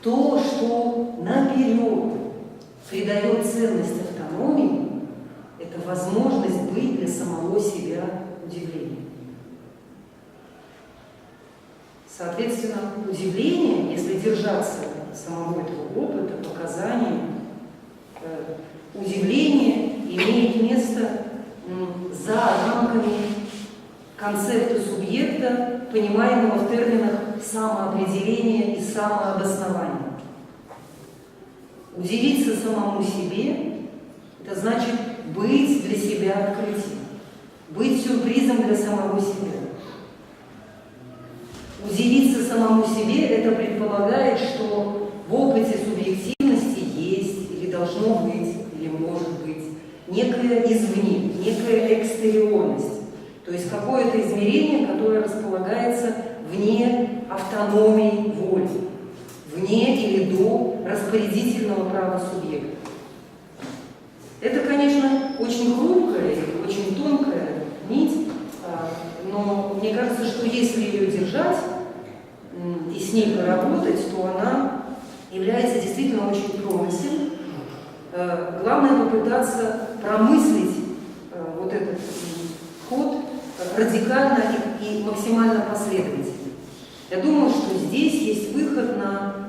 S2: То, что наперед придает ценность автономии, это возможность быть для самого себя удивлением. Соответственно, удивление, если держаться самого этого опыта, показаний, удивление имеет место за рамками концепта субъекта, понимаемого в терминах самоопределения и самообоснования. Удивиться самому себе – это значит быть для себя открытием, быть сюрпризом для самого себя. Удивиться самому себе – это предполагает, что в опыте субъективности есть или должно быть, или может быть некое извне, некая экстериорность, то есть какое-то измерение, которое располагается вне автономией воли, вне или до распорядительного права субъекта. Это, конечно, очень хрупкая и очень тонкая нить, но мне кажется, что если ее держать и с ней поработать, то она является действительно очень промысел. Главное попытаться промыслить вот этот ход радикально и максимально последовательно. Я думаю, что здесь есть выход на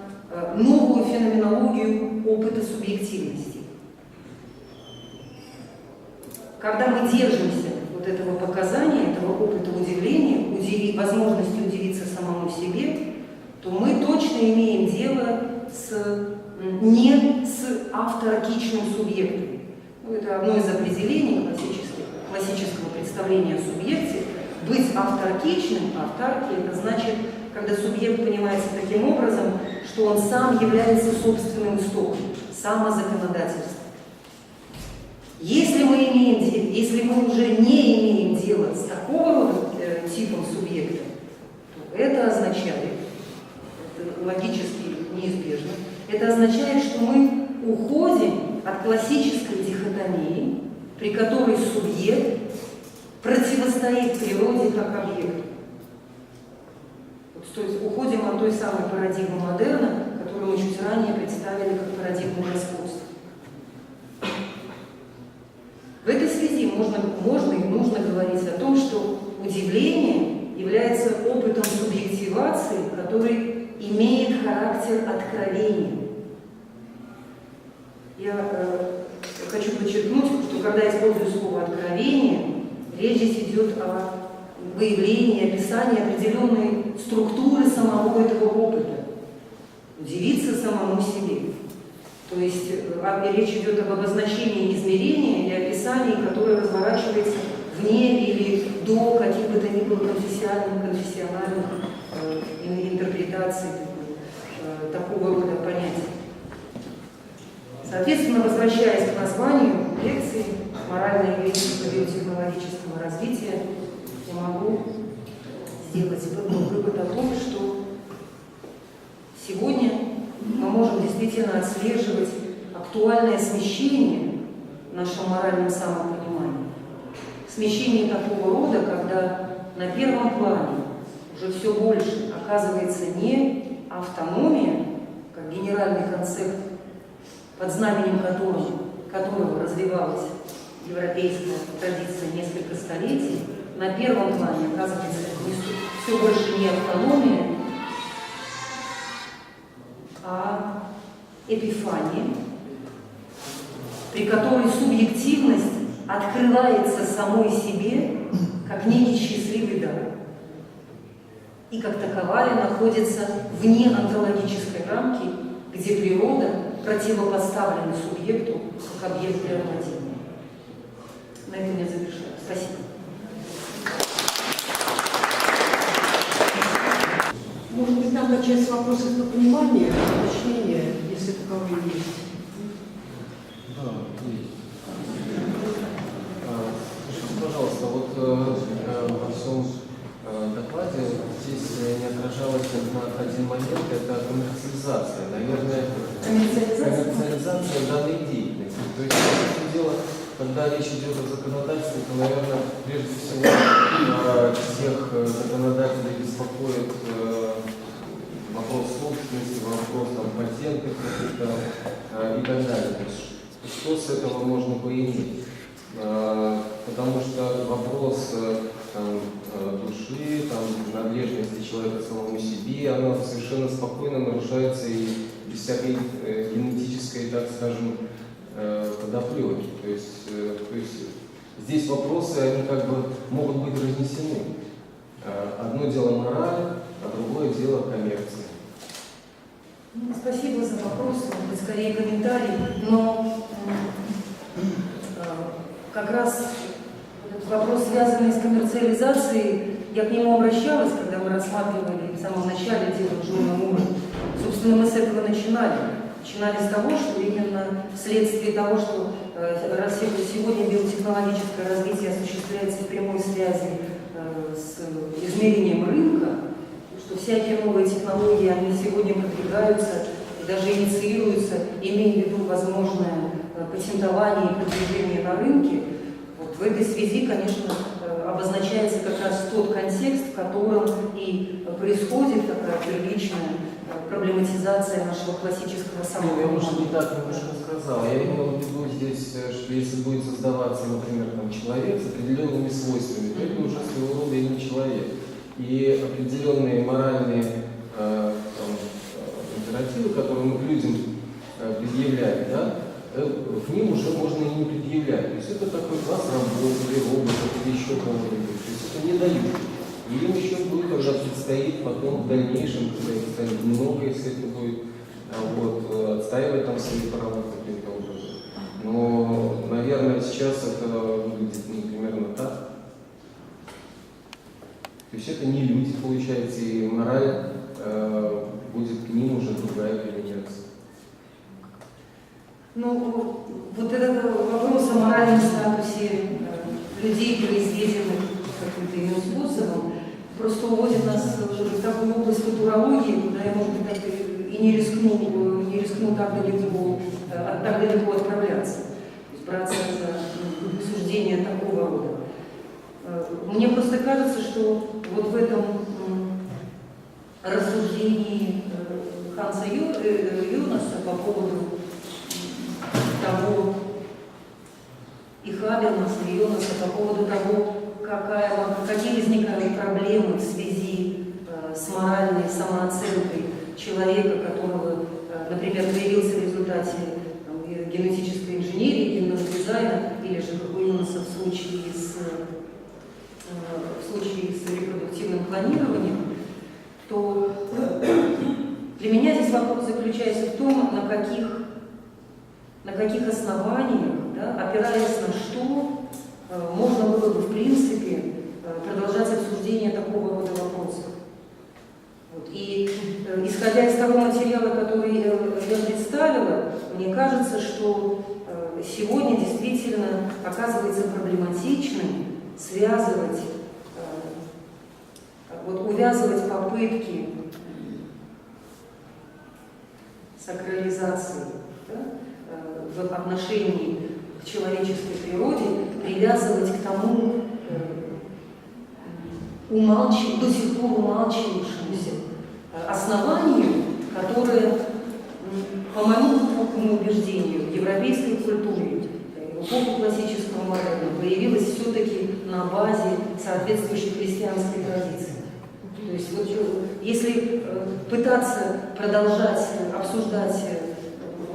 S2: новую феноменологию опыта субъективности. Когда мы держимся вот этого показания, этого опыта удивления, возможности удивиться самому себе, то мы точно имеем дело не с авторокичным субъектом. Ну, это одно из определений классического представления о субъекте. Быть авторокичным, автарки, это значит, когда субъект понимается таким образом, что он сам является собственным истоком, самозаконодательством. Если мы уже не имеем дела с такого рода типом субъекта, то это означает, это логически неизбежно, это означает, что мы уходим от классической дихотомии, при которой субъект противостоит природе как объекту. То есть уходим от той самой парадигмы модерна, которую мы чуть ранее представили как парадигму господства. В этой связи можно и нужно говорить о том, что удивление является опытом субъективации, который имеет характер откровения. Я хочу подчеркнуть, что когда использую слово «откровение», речь здесь идет о выявлении, описании определенной структуры самого этого опыта. Удивиться самому себе. То есть речь идет об обозначении измерения и описании, которое разворачивается вне или до каких бы то ни было конфессиональных интерпретаций такого рода понятий. Соответственно, возвращаясь к названию лекции «Моральная эвристика биотехнологического развития», я могу сделать вывод о том, что сегодня мы можем действительно отслеживать актуальное смещение в нашем моральном самопонимании. Смещение такого рода, когда на первом плане уже все больше оказывается не автономия, как генеральный концепт, под знаменем которого развивалась европейская традиция несколько столетий, на первом плане оказывается все больше не автономия, а эпифания, при которой субъективность открывается самой себе как некий счастливый дар и как таковая находится вне онтологической рамки, где природа противопоставлена субъекту как объект нормативный. На этом я завершаю. Спасибо.
S1: Может быть, нам начать с вопросов по пониманию, уточнения, если таковые есть.
S3: Да, есть. Скажите, пожалуйста, вот во всем докладе здесь не отражалось один момент, это коммерциализация. Наверное, коммерциализация данной деятельности. То есть, по сути дела, когда речь идет о законодательстве, то, наверное, прежде всего всех законодателей беспокоит вопрос собственности, вопрос патентов и так далее. То есть, что с этого можно поиметь? Потому что вопрос души, принадлежности человека самому себе, она совершенно спокойно нарушается и без всякой генетической, так скажем, подоплеки. То есть здесь вопросы, они как бы могут быть разнесены. Одно дело мораль, а другое дело коммерция.
S2: Спасибо за вопрос, скорее комментарий, но как раз этот вопрос, связанный с коммерциализацией, я к нему обращалась, когда мы рассматривали в самом начале дело Джона Мура. Собственно, мы с этого начинали. Начинали с того, что именно вследствие того, что сегодня биотехнологическое развитие осуществляется в прямой связи с измерением рынка, что что всякие новые технологии, они сегодня продвигаются и даже инициируются, имея в виду возможное патентование и продвижение на рынке. Вот в этой связи, конечно, обозначается как раз тот контекст, в котором и происходит такая приличная проблематизация нашего классического
S3: Ну, я,
S2: самого.
S3: может, не так немножко сказал. Я имел в виду здесь, что если будет создаваться, например, там, человек с определенными свойствами, то это уже своего рода и не человек. И определенные моральные императивы, которые мы к людям предъявляем, да, к ним уже можно и не предъявлять. То есть это такой класс работы, или роботов, или еще кого-нибудь. То есть это не дают. И им еще будет, когда предстоит потом в дальнейшем, когда их станет много, если это будет, вот, отстаивать там свои права каким-то образом. Но, наверное, сейчас это выглядит примерно так. То есть это не люди, получается, и мораль будет к ним уже другая применяться.
S2: Ну, вот этот вопрос о моральном статусе людей, произведенных каким-то иным способом, просто уводит нас в такую область футурологии, куда я, может быть, так и не рискну так далеко отправляться. То есть браться за суждение такого рода. Мне просто кажется, что вот в этом рассуждении Ханса Юнаса по поводу того, и Хабермаса, и Юнаса по поводу того, какие возникают проблемы в связи с моральной самооценкой человека, которого, например, появился в результате генетической инженерии, генного дизайна, или же, как у Юнаса в случае с репродуктивным планированием, то для меня здесь вопрос заключается в том, на каких основаниях, да, опираясь на что, можно было бы, в принципе, продолжать обсуждение такого рода вопросов. Вот. И исходя из того материала, который я представила, мне кажется, что сегодня действительно оказывается проблематичным связывать, увязывать попытки сакрализации, да, в отношении к человеческой природе, привязывать к тому до сих пор умалчивавшемуся основанию, которое, по моему глубокому убеждению, в европейской культуре, в эпоху классического модерна появилось все-таки на базе соответствующей христианской традиции. То есть вот, если пытаться продолжать обсуждать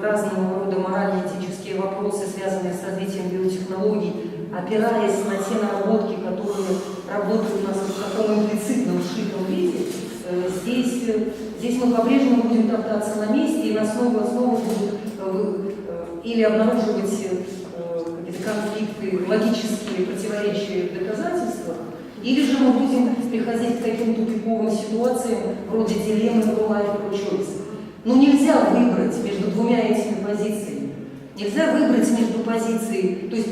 S2: разного рода морально-этические вопросы, связанные с развитием биотехнологий, опираясь на те наработки, которые работают у нас в таком имплицитном, сшитом виде, здесь мы по-прежнему будем топтаться на месте, и на основу будут или обнаруживать какие-то конфликты, логические противоречия в доказательствах, или же мы будем приходить к таким тупиковым ситуациям, вроде дилеммы pro-life, pro-choice. Но нельзя выбрать между двумя этими позициями. Нельзя выбрать между позицией, то есть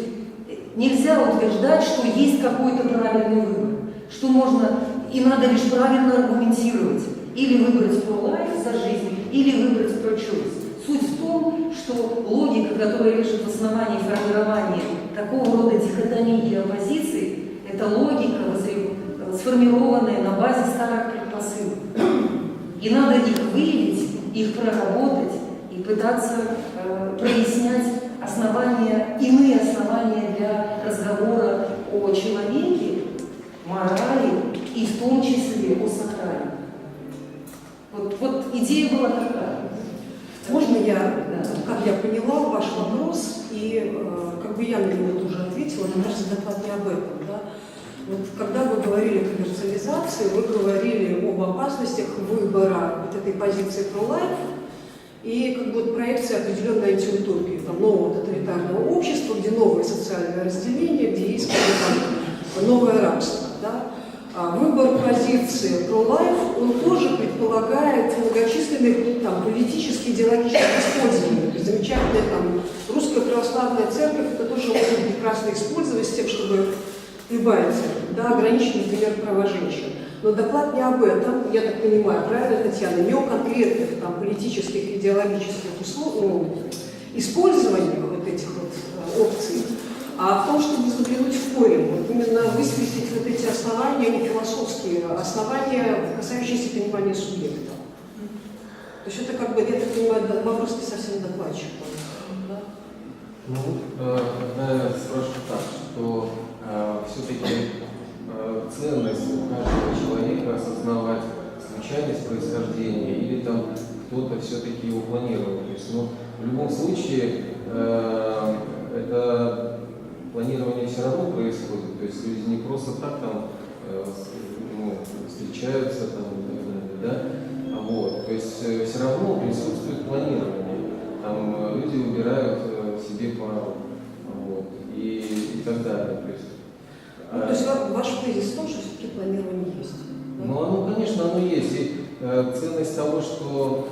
S2: нельзя утверждать, что есть какой-то правильный выбор, что можно и надо лишь правильно аргументировать. Или выбрать pro-life за жизнь, или выбрать pro-choice. Суть в том, что логика, которая лежит в основании формирования такого рода дихотомии и оппозиции, это логика, сформированная на базе старых предпосылок. И надо их выявить, их проработать и пытаться прояснять иные основания для разговора о человеке, морали и в том числе о сакрале. Вот идея была такая.
S1: Можно я, как я поняла ваш вопрос, и как бы я на него тоже ответила, но кажется, доклад не об этом. Да? Вот, когда вы говорили о коммерциализации, вы говорили об опасностях выбора вот этой позиции pro-life и как бы проекции определенной антиутопии, там, нового тоталитарного общества, где новое социальное разделение, где есть новое рабство. Да? Выбор позиции pro-life, он тоже предполагает многочисленные политические, идеологические использования. То есть замечательная русская православная церковь, это тоже можно прекрасно использовать с тем, чтобы любая церковь, да, ограничить, например, права женщин. Но доклад не об этом, я так понимаю, правильно, Татьяна, не о конкретных там, политических, идеологических использованиях вот этих вот опций, а в том, чтобы заглянуть в корень, вот именно высветить вот эти основания, не философские основания, касающиеся понимания субъекта. То есть это как бы, я так понимаю, вопрос не совсем докладчика. Да?
S3: Ну, я спрашиваю так, что все-таки ценность каждого человека осознавать случайность происхождения или там кто-то все-таки его планировал. То есть, ну, в любом случае это планирование все равно происходит. То есть люди не просто так там встречаются там, и так далее, да? Вот. То есть все равно присутствует планирование. Там люди выбирают себе пару, вот, и так далее. То есть
S1: ваш тезис в том, что все-таки планирование есть. Да?
S3: Ну, оно, конечно, оно есть. И ценность того, что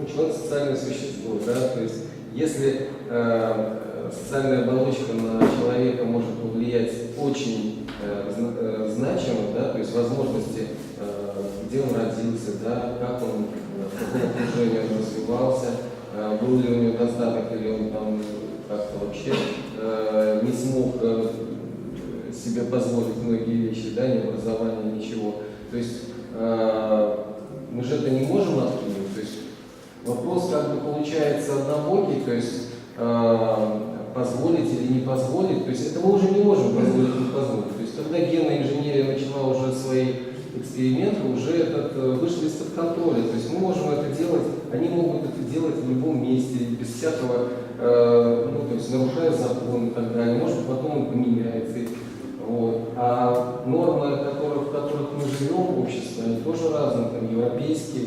S3: человек социальное существо, да, то есть если социальная оболочка на человека может повлиять очень значимо, да, то есть возможности, где он родился, да, как он, в каком окружении он развивался, был ли у него достаток, или он там как-то вообще не смог себе позволить многие вещи, да, ни образования, ничего. То есть мы же это не можем откинуть. То есть вопрос как бы получается однобокий, то есть позволить или не позволить. То есть это мы уже не можем позволить или не позволить. То есть когда генная инженерия начала уже свои эксперименты, уже вышло из-под контроля. То есть мы можем это делать, они могут это делать в любом месте, без всякого, то есть нарушая закон и так далее. Может быть, потом он поменяется. Вот. А нормы, в которых мы живем, общество, они тоже разные, там, европейские,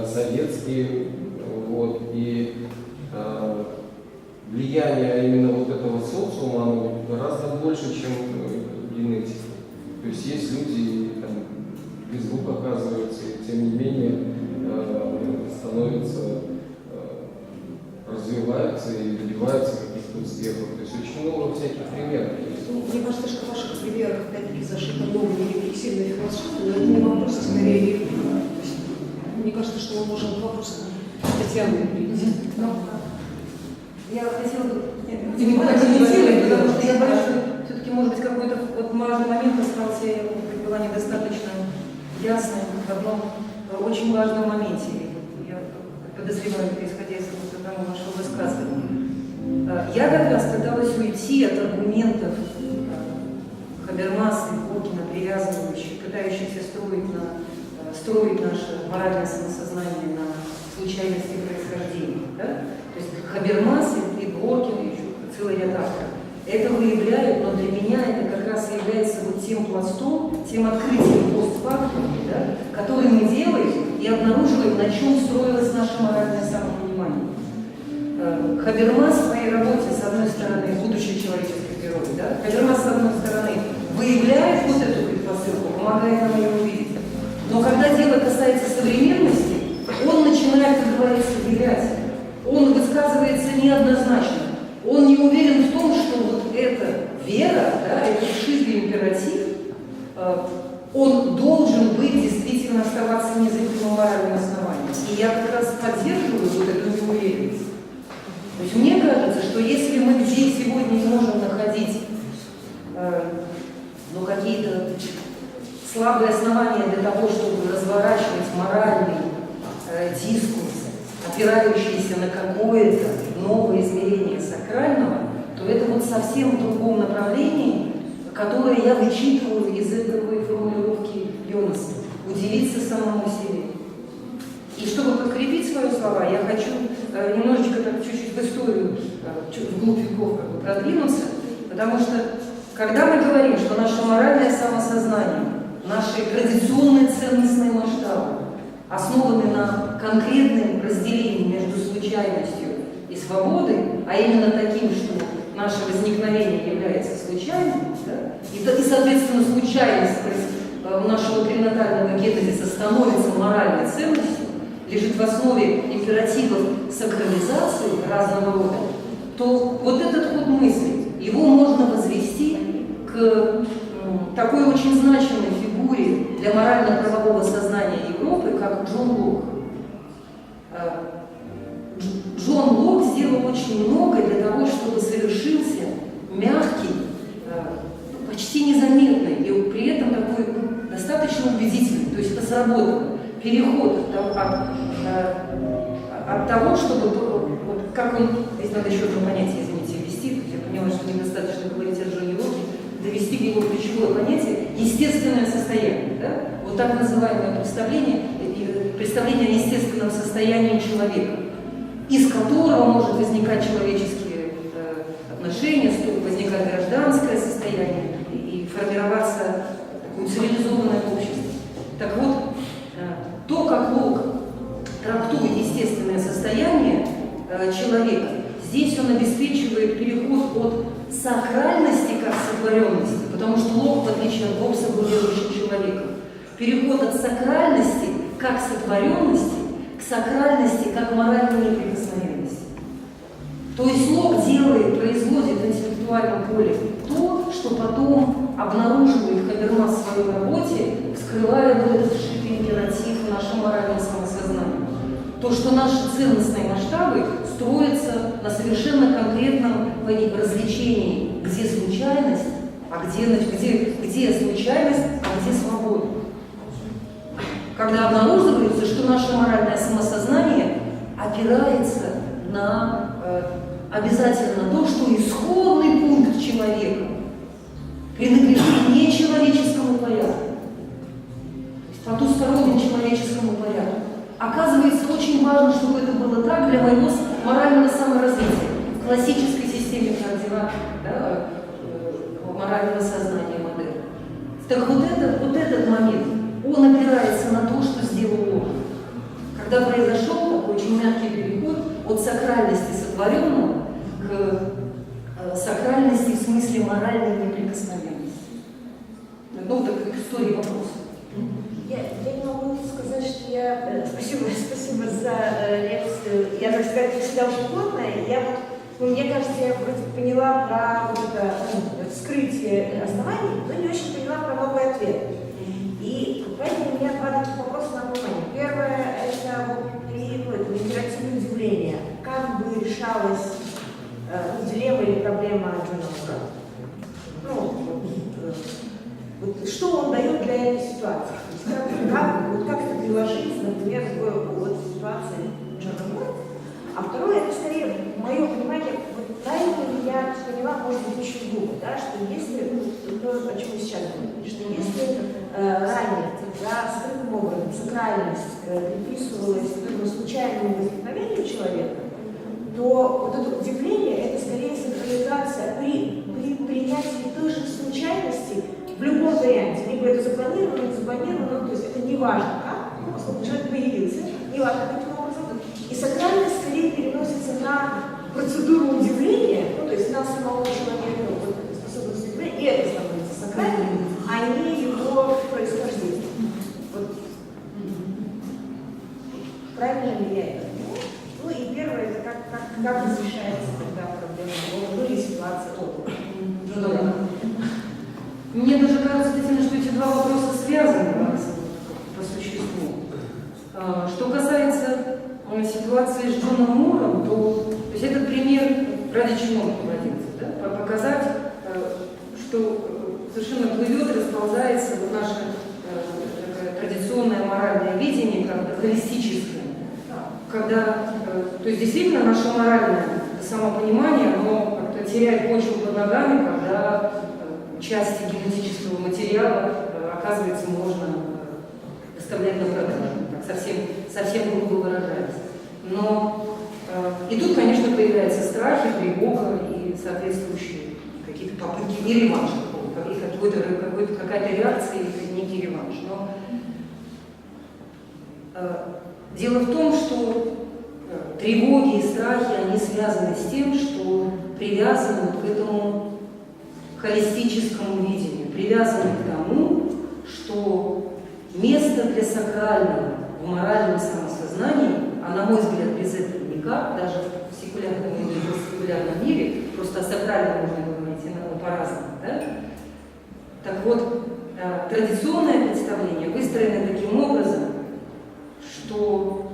S3: советские, вот, и влияние именно вот этого социума, оно гораздо больше, чем генетика. То есть есть люди, там, без рук оказываются, и тем не менее становятся, развиваются и добиваются каких-то успехов. То есть очень много всяких примеров.
S1: Мне кажется, что в ваших примерах опять-таки зашито много рефлексивной философии, но это не вопрос, а скорее реплика. Мне кажется, что мы можем к вопросу Татьяны перейти.
S2: Я хотела бы комментировать, потому что я боюсь, что все-таки, может быть, какой-то вот важный момент остался, была недостаточно ясной в одном очень важном моменте. Я подозреваю, исходя из того вашего высказывания. Я как раз пыталась уйти от аргументов Хабермаса и Горкина, привязывающих, пытающихся строить наше моральное самосознание на случайности происхождения. Да? То есть Хабермас и Горкин, и еще целый ряд авторов, это выявляют, но для меня это как раз является вот тем пластом, тем открытием постфактум, да, который мы делаем и обнаруживаем, на чем строилось наше моральное самопонимание. Хабермас в своей работе, с одной стороны, будущее человеческой природы, да? Хабермас, с одной стороны, выявляет вот эту предпосылку, помогает нам ее увидеть. Но когда дело касается современности, он начинает, как говорится, вилять. Он высказывается неоднозначно. Он не уверен в том, что вот эта вера, да, этот шизный императив, он должен быть действительно оставаться независимым моральным основанием. И я как раз поддерживаю вот эту неуверенность. То есть мне кажется, что если мы здесь сегодня не можем находить какие-то слабые основания для того, чтобы разворачивать моральный дискурс, опирающийся на какое-то новое измерение сакрального, то это вот совсем в другом направлении, которое я вычитываю из этой формулировки Йонаса – удивиться самому себе. И чтобы подкрепить свои слова, я хочу немножечко так чуть-чуть в историю, вглубь веков продвинуться, потому что когда мы говорим, что наше моральное самосознание, наши традиционные ценностные масштабы основаны на конкретном разделении между случайностью и свободой, а именно таким, что наше возникновение является случайным, да? и, соответственно, случайность нашего пренатального генезиса становится моральной ценностью, лежит в основе императивов сакрализации разного рода, то вот этот ход мысли, его можно возвести к такой очень значимой фигуре для морально-правового сознания Европы, как Джон Лок. Джон Лок сделал очень многое для того, чтобы совершился мягкий, почти незаметный и при этом такой достаточно убедительный, то есть это сработало, переход от того, чтобы, вот как он, здесь надо еще одно понятие, извините, ввести, то есть я поняла, что недостаточно говорить о Джоне Локе, довести его ключевое понятие естественное состояние, да? Вот так называемое представление о естественном состоянии человека, из которого может возникать человеческие отношения, возникать гражданское состояние и формироваться такое цивилизованное общество. Так вот, то, как Лок трактует естественное состояние человека, здесь он обеспечивает переход от сакральности как сотворенности, потому что Лок, в отличие от Гоббса, был верующим человеком, переход от сакральности как сотворенности к сакральности как моральной неприкосновенности. То есть Лок производит в интеллектуальном поле то, что потом обнаруживает Хабермас в своей работе, вскрывая вот этот сшитый императив в нашем моральном самосознании. То, что наши ценностные масштабы строятся на совершенно конкретном развлечении, где случайность, где случайность, а где свобода. Когда обнаруживается, что наше моральное самосознание опирается на обязательно то, что исходный пункт человека принадлежит не человеческому порядку, то есть потустороннему человеческому порядку. Оказывается, очень важно, чтобы это было так для моего морального саморазвития в классической системе координат, да, морального сознания модерна. Так вот этот момент, он опирается на то, что сделал Лок. Когда произошел такой очень мягкий переход от сакральности сотворенного к сакральности в смысле моральной неприкосновенности. Ну, так к истории вопроса.
S4: Я не могу сказать, что я... Спасибо за лекцию. Я, так сказать, всегда очень плотная. Мне кажется, я вроде поняла про вот это вскрытие оснований, но не очень поняла про новый ответ. И поэтому у меня два таких вопроса на внимание. Первое – это императивное удивление. Как бы решалась дилемма или проблема Джона Лока? Вот что он дает для этой ситуации? Как это приложить, например, в ситуации Джона Лока? А второе, это скорее мое понимание, вот правильно ли я поняла, может быть, очень глупо, да, что если, то, о чем мы сейчас говорим, что если ранее скрытым образом сакральность приписывалась к случайному возникновению человека, то вот это удивление, это скорее синхронизация при принятии той же случайности в любом варианте, либо это запланировано, не запланировано, то есть это не важно как, поскольку человек появился, не важно каким образом. И сакральность скорее переносится на процедуру удивления, то есть на самого человека, способность удивления, и это становится сакральным, а не его происхождение. Вот. Правильно ли я это понимаю? Ну и первое, это как разрешается тогда проблема, или ситуация опыта.
S2: Мне даже кажется, что эти два вопроса связаны по существу. Что касается ситуации с Джоном Муром, то есть этот пример, ради чего он приводился, да? Показать, что совершенно плывет, расползается вот наше традиционное моральное видение, как холистическое. Когда, то есть действительно наше моральное самопонимание, оно как-то теряет почву под ногами, когда части генетического материала, оказывается, можно выставлять на продажу, совсем грубо выражаясь. Но и тут, конечно, появляются страхи, тревога и соответствующие какие-то попытки не реванша, какая-то реакция или некий реванш. Но дело в том, что тревоги и страхи, они связаны с тем, что привязаны к этому холистическому видению, привязаны к тому, что место для сакрального в моральном самосознании, а на мой взгляд без этого никак, даже в секулярном мире, просто о сакральном можно говорить по-разному, да? Так вот, традиционное представление выстроено таким образом, что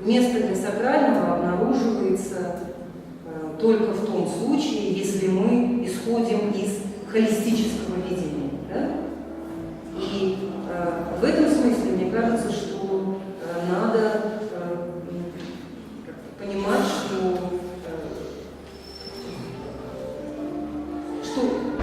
S2: место для сакрального обнаруживается только в том случае, если мы исходим из холистического видения. Да? И в этом смысле мне кажется, что надо понимать, что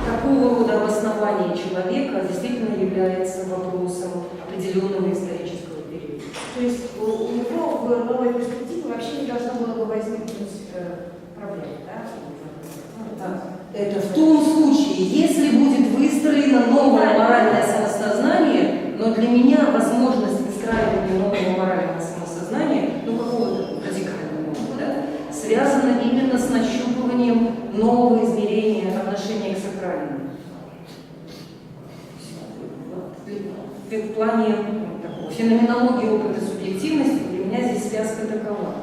S2: такого рода обоснование человека действительно является вопросом определенного исторического периода.
S4: То есть у него в новой перспективе вообще не должно было бы возникнуть проблем, да?
S2: Да. Это в том случае, если будет выстроено новое моральное самосознание, но для меня возможность выстраивания нового морального самосознания, ну какого-то радикального, да, связана именно с нащупыванием нового измерения отношения к сакральному. В плане такого, феноменологии опыта субъективности для меня здесь связка такова.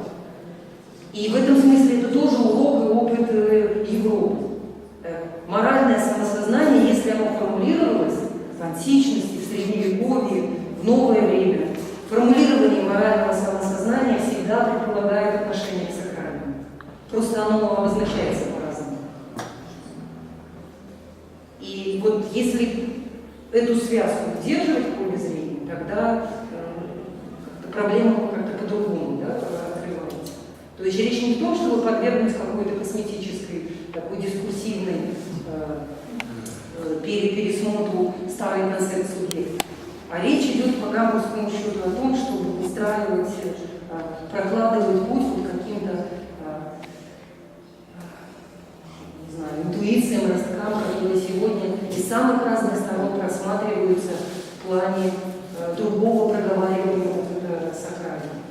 S2: И в этом смысле это тоже урок и опыт Европы. Моральное самосознание, если оно формулировалось в античности, в средневековье, в новое время, формулирование морального самосознания всегда предполагает отношение к сакральному. Просто оно обозначается по-разному. И вот если эту связку удерживать в поле зрения, тогда проблема как-то по-другому, да, открывается. То есть речь не в том, чтобы подвергнуть какой-то косметической, такой дискурсивной пересмотру старой концепции субъекта, а речь идет по гамбургскому счету о том, чтобы выстраивать, прокладывать путь вот каким-то, не знаю, интуициям, росткам, которые сегодня из самых разных сторон просматриваются в плане другого проговаривания опыта сакрального.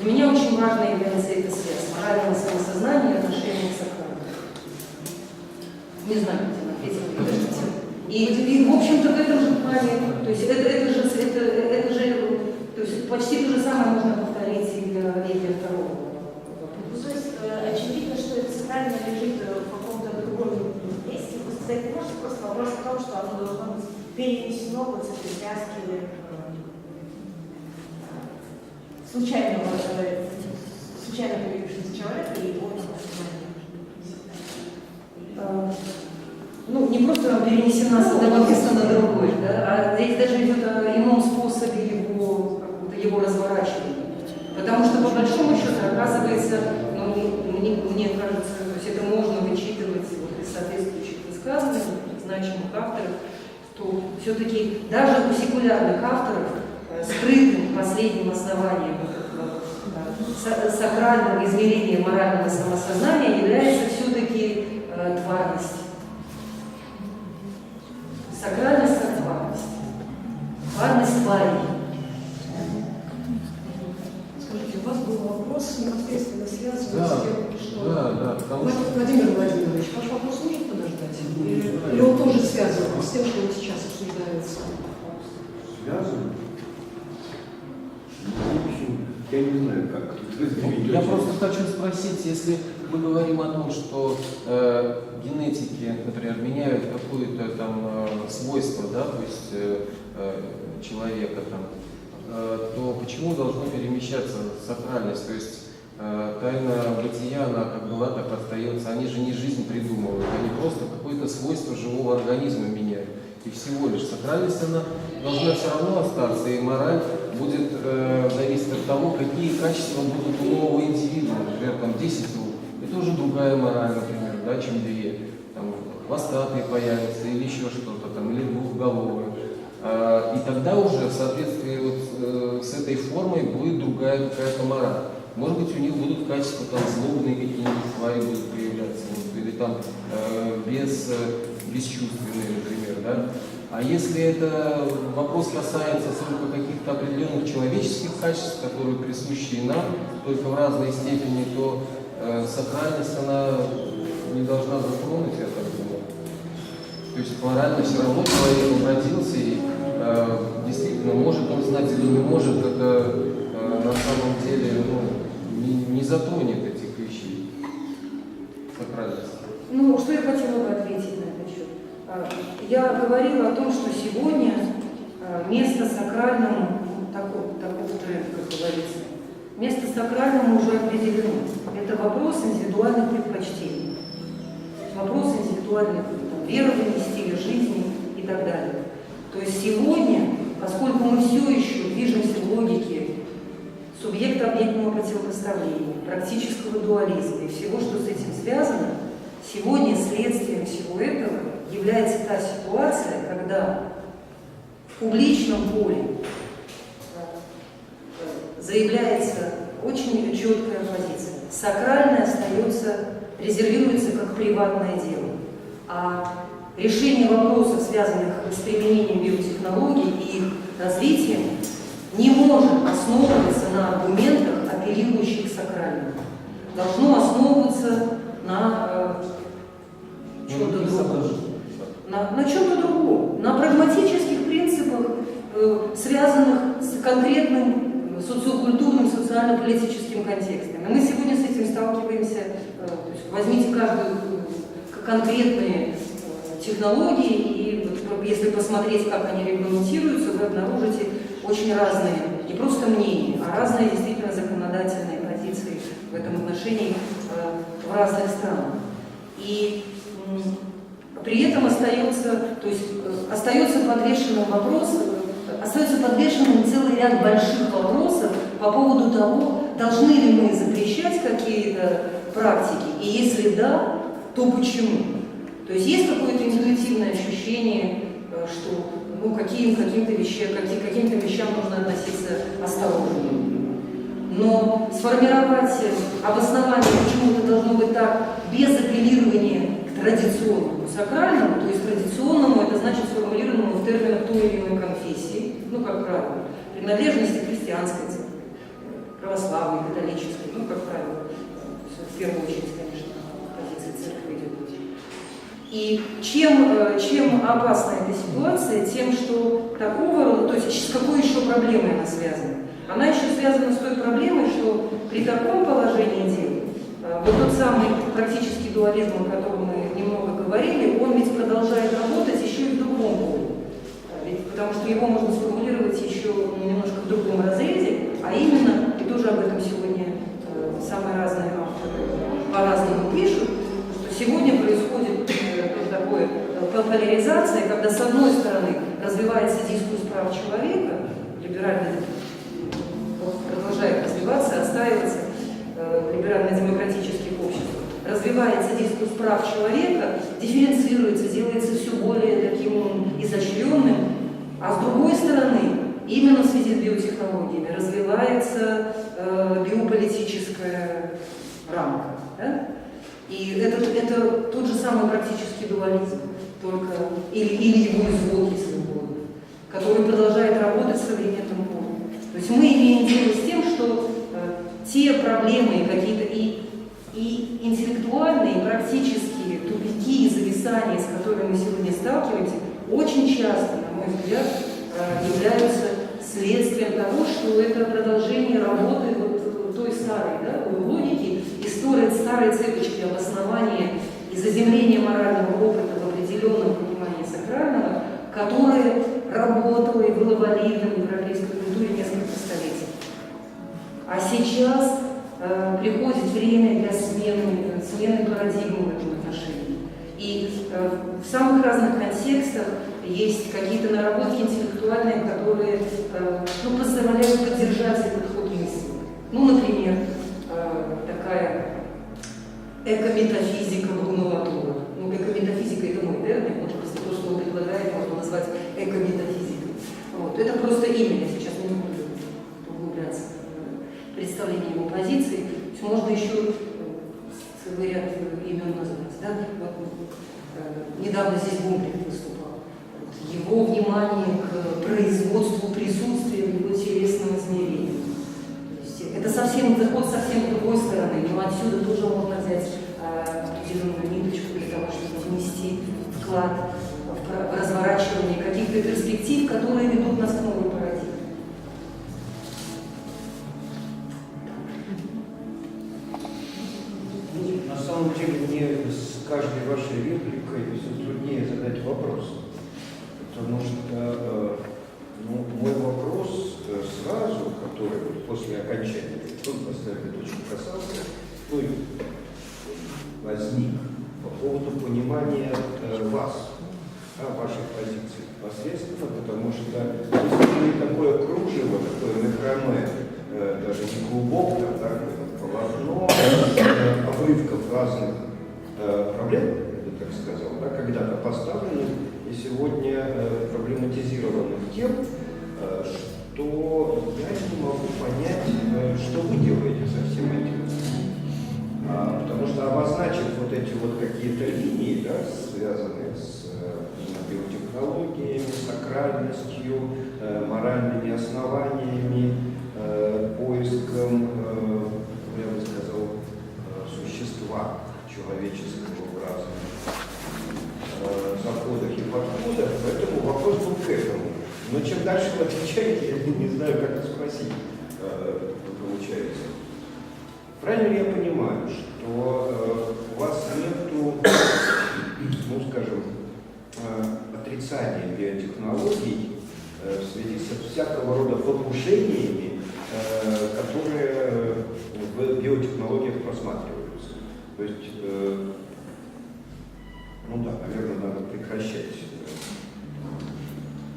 S2: Для меня очень важно является эта связь морального самосознания и отношения к сакральному. Не знаю, где ответила. И, в общем-то, в этом же плане, то есть это же то есть почти то же самое можно повторить и для второго вопроса.
S4: Ну, то есть очевидно, что это сакральное лежит в каком-то другом месте. Вы сказать не можете, просто вопрос в том, что оно должно быть перенесено вот с этой связки случайно появившегося человека и его самосознания.
S2: Ну, не просто перенесена с одного места на другое, да, а здесь даже идет о ином способе его разворачивания. Потому что, по большому счету, оказывается, ну, мне кажется, то есть это можно вычитывать вот из соответствующих высказываний, значимых авторов, что все-таки даже у секулярных авторов скрытым последним основанием сакрального измерения морального самосознания является все-таки тварность. Сакральность как тварность. Тварность твари.
S1: Скажите, у вас был вопрос непосредственно связан
S3: Да,
S1: с тем, что...
S3: да, потому что...
S1: Владимир Владимирович, ваш вопрос может подождать? Или он тоже связан с тем, что сейчас обсуждается?
S5: Связан? В общем, я не знаю, как это разделить.
S3: Я просто хочу спросить, если мы говорим о том, что генетики, например, меняют какое-то там свойство, да, то есть человека там, то почему должно перемещаться сакральность? То есть тайна бытия, она как была, так остается. Они же не жизнь придумывают, они просто какое-то свойство живого организма меняют. И всего лишь сакральность, она должна все равно остаться, и мораль будет зависеть от того, какие качества будут у нового индивидуума. Например, там 10 рук. Это уже другая мораль, например, да, чем 2. Там хвостатые появятся, или еще что-то, там, или двухголовые. И тогда уже в соответствии вот, с этой формой будет другая какая-то мораль. Может быть, у них будут качества там злобные какие-нибудь твари будут появляться, вот, или там бесчувственные, например, да? А если это вопрос касается только каких-то определенных человеческих качеств, которые присущи и нам, только в разной степени, то сакральность, она не должна затронуть, я так думаю. То есть морально все равно человек он родился, и действительно, может он знать или не может, это на самом деле не затронет этих вещей. Сакральность.
S2: Ну, что я хотела бы ответить на этот счет? Я говорила о том, что сегодня место сакральному, такой тренд, как говорится, место сакральному уже определено. Это вопрос индивидуальных предпочтений, вопрос индивидуальных верований, стиля жизни и так далее. То есть сегодня, поскольку мы все еще движемся в логике субъекта-объектного противопоставления, практического дуализма и всего, что с этим связано, сегодня следствием всего этого является та ситуация, когда в публичном поле заявляется очень четкая позиция. Сакральное остается, резервируется как приватное дело. А решение вопросов, связанных с применением биотехнологий и их развитием, не может основываться на аргументах, апеллирующих к сакральному. Должно основываться на чем-то другом. На чем-то другом. На прагматических принципах, связанных с конкретным социокультурным, социально-политическим контекстом. И мы сегодня с этим сталкиваемся. То есть возьмите каждую конкретные технологии, и если посмотреть, как они регламентируются, вы обнаружите очень разные, не просто мнения, а разные действительно законодательные позиции в этом отношении в разных странах. И при этом остается подвешенным вопрос, остается подвешенным целый ряд больших вопросов по поводу того, должны ли мы запрещать какие-то практики, и если да, то почему? То есть есть какое-то интуитивное ощущение, что к каким-то вещам нужно относиться осторожно. Но сформировать обоснование, почему это должно быть так, без апеллирования к традиционному, сакральному, то есть традиционному, это значит сформулированному в терминах той или иной конфессии, как правило, принадлежности христианской церкви, православной, католической, как правило, в первую очередь, конечно, позиция церкви идет. И чем опасна эта ситуация? Тем, что такого рода, то есть с какой еще проблемой она связана? Она еще связана с той проблемой, что при таком положении дел, вот тот самый практический дуализм, о котором мы немного говорили, он ведь продолжает работать еще и в другом поле. Потому что его можно сформулировать еще немножко в другом разрезе, а именно, и тоже об этом сегодня самые разные авторы по-разному пишут, что сегодня происходит такое поляризация, когда с одной стороны развивается дискурс прав человека, либеральный продолжает развиваться, отстаиваться либерально-демократических обществ, развивается дискурс прав человека, дифференцируется, делается все более таким изощренным, а с другой стороны, именно в связи с биотехнологиями развивается биополитическая рамка. Да? И это тот же самый практический дуализм, только, или его извод, если угодно, который продолжает работать в современном поле. То есть мы имеем дело с тем, что те проблемы, какие-то и интеллектуальные, и практические тупики и зависания, с которыми мы сегодня сталкиваемся, очень часто, на мой взгляд, являются следствием того, что это продолжение работы той старой логики и старой цепочки обоснования и заземления морального опыта в определенном понимании сакрального, которое работало и было валидным в европейской культуре несколько столетий. А сейчас приходит время для смены парадигмы в этом отношении. И в самых разных контекстах есть какие-то наработки интеллектуальные, которые позволяют поддержать этот ход мысли. Например, такая экометафизика Бруно Латура. Экометафизика — это мой термин, может быть, то, что он предлагает, можно назвать экометафизикой. Это просто имя, я сейчас не буду углубляться в представление его позиции. Можно еще целый ряд имен назвать. Да? Недавно здесь Бумбрик выступал. Его внимание к производству присутствия в его телесном измерении. Это заход совсем с другой стороны, но отсюда тоже можно взять определенную ниточку для того, чтобы внести вклад в разворачивание каких-то перспектив, которые ведут нас к новой парадигме.
S6: На самом деле мне с каждой вашей репликой все труднее задать вопрос.
S5: окончательный, он поставит точку касался, ну и возник по поводу понимания вас, ваших позиций непосредственно, потому что если такое кружево, такое макраме, даже не клубок, да, полотно обрывков разных проблем, я бы так сказал, да, когда-то поставленных и сегодня проблематизированных тем, что я не могу понять, что вы делаете со всем этим. Потому что обозначив вот эти вот какие-то линии, да, связанные с биотехнологиями, сакральностью, моральными основаниями, поиском, я бы сказал, существа человеческого в разных заходах и подходах, поэтому вопрос был к этому. Но чем дальше вы отвечаете, я не знаю, как это спросить, получается. Правильно ли я понимаю, что у вас нету, ну скажем, отрицания биотехнологий в связи со всякого рода покушениями, которые в биотехнологиях просматриваются? То есть, ну да, наверное, надо прекращать.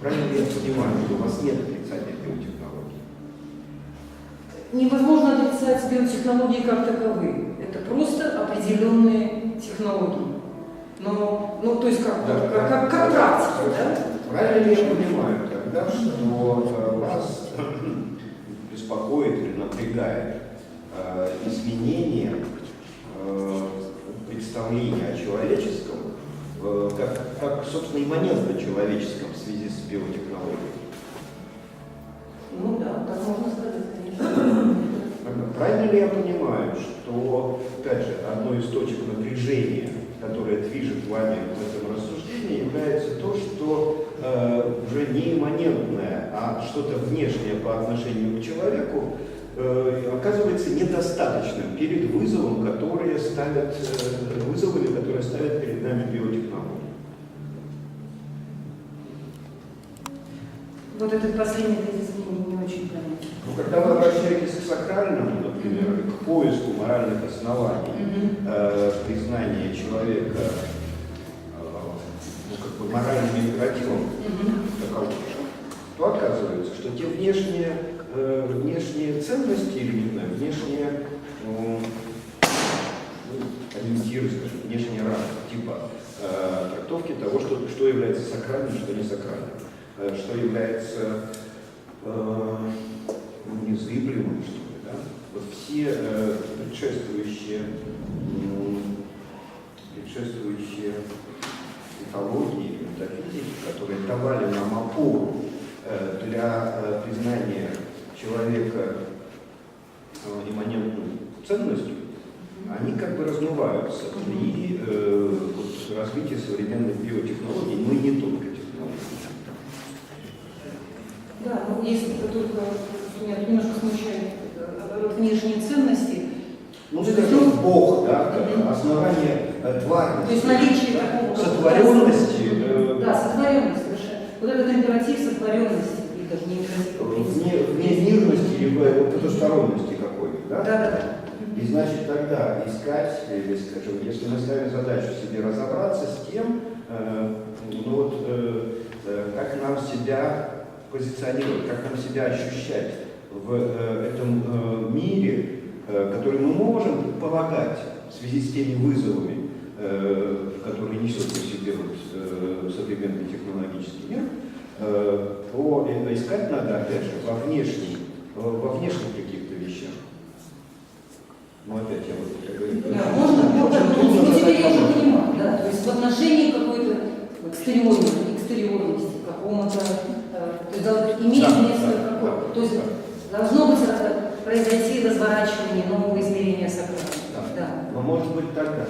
S5: Правильно ли я понимаю, что у вас нет отрицания биотехнологий?
S2: Невозможно отрицать биотехнологии как таковые. Это просто определенные технологии. Но, ну, то есть как практика, да?
S5: Правильно ли я понимаю тогда, что вас беспокоит или напрягает изменение представления о человеческом, как собственно, имманентно человеческом в связи с биотехнологией?
S2: Ну да, так можно сказать, конечно.
S5: Правильно ли я понимаю, что, опять же, одной из точек напряжения, которая движет вами в этом рассуждении, является то, что уже не имманентное, а что-то внешнее по отношению к человеку оказывается недостаточным перед вызовами, которые ставят перед нами биотехнологии?
S2: Вот этот последний тезис мне не очень понятен.
S5: Ну, когда вы обращаетесь к сакральному, например, к поиску моральных оснований, признания человека ну, как бы моральным императивом, то оказывается, что те внешние ценности, или не знаю, внешние ориентиры, скажем, внешние рамки, типа трактовки того, что является сакральным, что не сакральным. Что является незыблемым, что ли, да? Вот все предшествующие мифологии, метафизики, которые давали нам опору для признания человека имманентной ценностью, они как бы размываются при развитии современных биотехнологий, но и не только технологий.
S2: Да, ну если это только меня немножко смущает внешние ценности.
S5: Ну, скажем, Бог, да, основание тварности.
S2: То есть наличие такого
S5: сотворенности.
S2: Да, сотворенность совершенно. Вот этот императив сотворенности, или даже не императив.
S5: Вне мирности или потусторонности какой-то, да?
S2: Да.
S5: И значит тогда искать, или, скажем, если мы ставим задачу себе разобраться с тем, как нам себя позиционировать, как нам себя ощущать в этом мире, который мы можем предполагать в связи с теми вызовами, которые несет в себе современный технологический мир, то искать надо, опять же, во внешних каких-то вещах. Ну, опять я вот говорю.
S2: Да, можно, теперь я уже понимаю, да, то есть в отношении какой-то экстериорности, какому-то, то есть иметь место какое-то, то есть должно быть произойти разворачивание нового измерения сакрального. Да.
S5: Но может быть тогда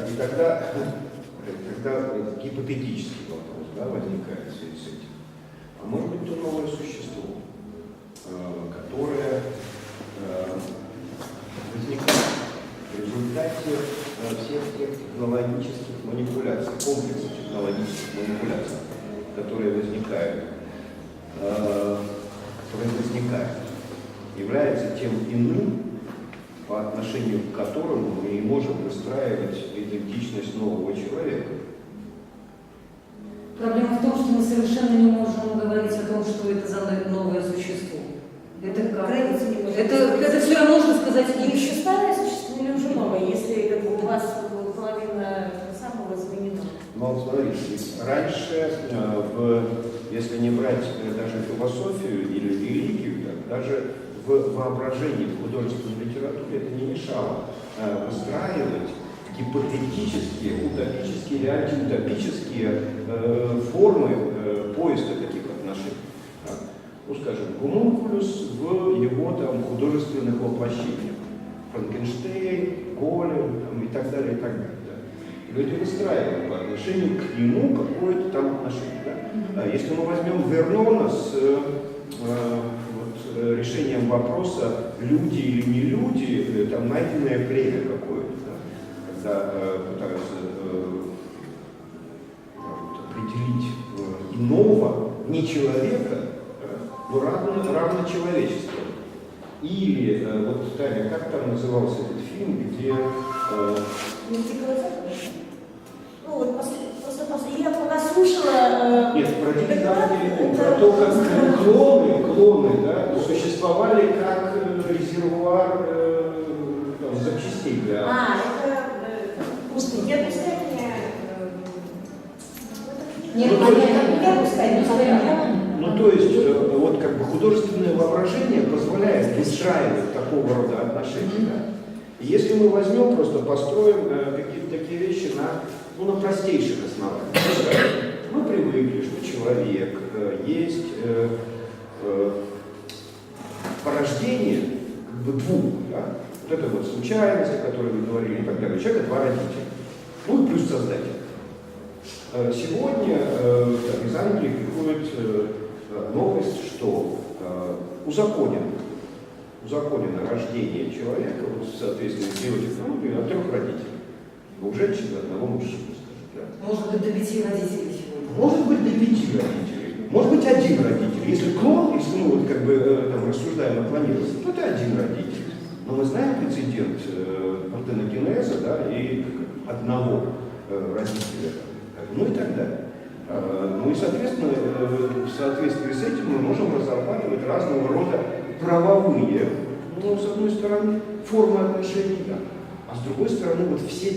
S5: гипотетический вопрос, да, возникает в связи с этим. А может быть то новое существо, которое возникает в результате всех тех технологических манипуляций, комплекса технологических манипуляций, которые возникают. является тем иным, по отношению к которому мы не можем выстраивать идентичность нового человека.
S2: Проблема в том, что мы совершенно не можем говорить о том, что это за новое существо. Это как?
S4: Границы не можем.
S2: Это все равно, что сказать
S4: И
S2: «икс».
S4: еще старое существо или уже новое, если как бы, у вас половина самого заменена?
S5: Но смотрите, ведь раньше, если не брать даже философию или религию, так, даже в воображении, в художественной литературе это не мешало выстраивать гипотетические, утопические или антиутопические формы поиска таких отношений. Так. Ну, скажем, гомункулюс в его там художественных воплощениях. Франкенштейн, Голем там, и так далее, и так далее. Да. Люди выстраивают по отношению к нему какое-то там отношение. Да. Если мы возьмем Вернона с решением вопроса, люди или не люди, там найденное племя какое-то, да, когда пытаются определить иного, не человека, но равно человечеству. Или, вот, Таня, как там назывался этот фильм, где...
S4: Ну, вот я пока слушала...
S5: Нет, про Дикий про то, как клоны, да, существовали как резервуар там, запчастей для...
S4: Господи, я пускай
S5: Ну, то есть, вот как бы художественное воображение позволяет выстраивать такого рода отношения. Да? И если мы возьмем, просто построим какие-то такие вещи на простейших основаниях. Мы привыкли, что человек есть порождение как бы двух. Да? Вот это вот случайность, о которой вы говорили и так далее. У человека два родителя. Ну и плюс создатель. Сегодня из Англии приходит новость, что узаконено рождение человека вот, в соответствии с биотехнологией от 3 родителей. 2 женщин и 1 мужчины, скажем. Да.
S2: Может быть, до 5 родителей сегодня.
S5: Может быть, до 5 родителей. Может быть, 1 родитель. Если клон, если мы вот как бы там рассуждаем о клонировании, то это 1 родитель. Но мы знаем прецедент партеногенеза, да, и 1 родителя. Ну и так далее. Ну и, соответственно, в соответствии с этим мы можем разрабатывать разного рода правовые, ну, с одной стороны, формы отношений, да, а с другой стороны, вот все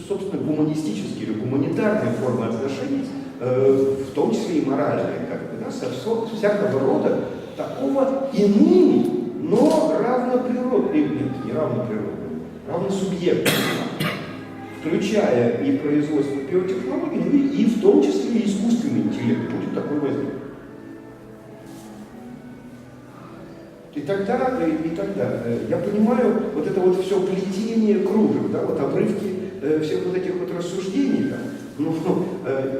S5: собственно, гуманистические или гуманитарные формы отношений, в том числе и моральные, как бы, да, всякого рода такого иными, но равноприродными, не равноприродными, равносубъектными, включая и производство биотехнологий, и в том числе и искусственный интеллект будет такой возникнуть. И тогда, я понимаю, вот это вот все плетение кружев, да, вот обрывки всех вот этих вот рассуждений, да, но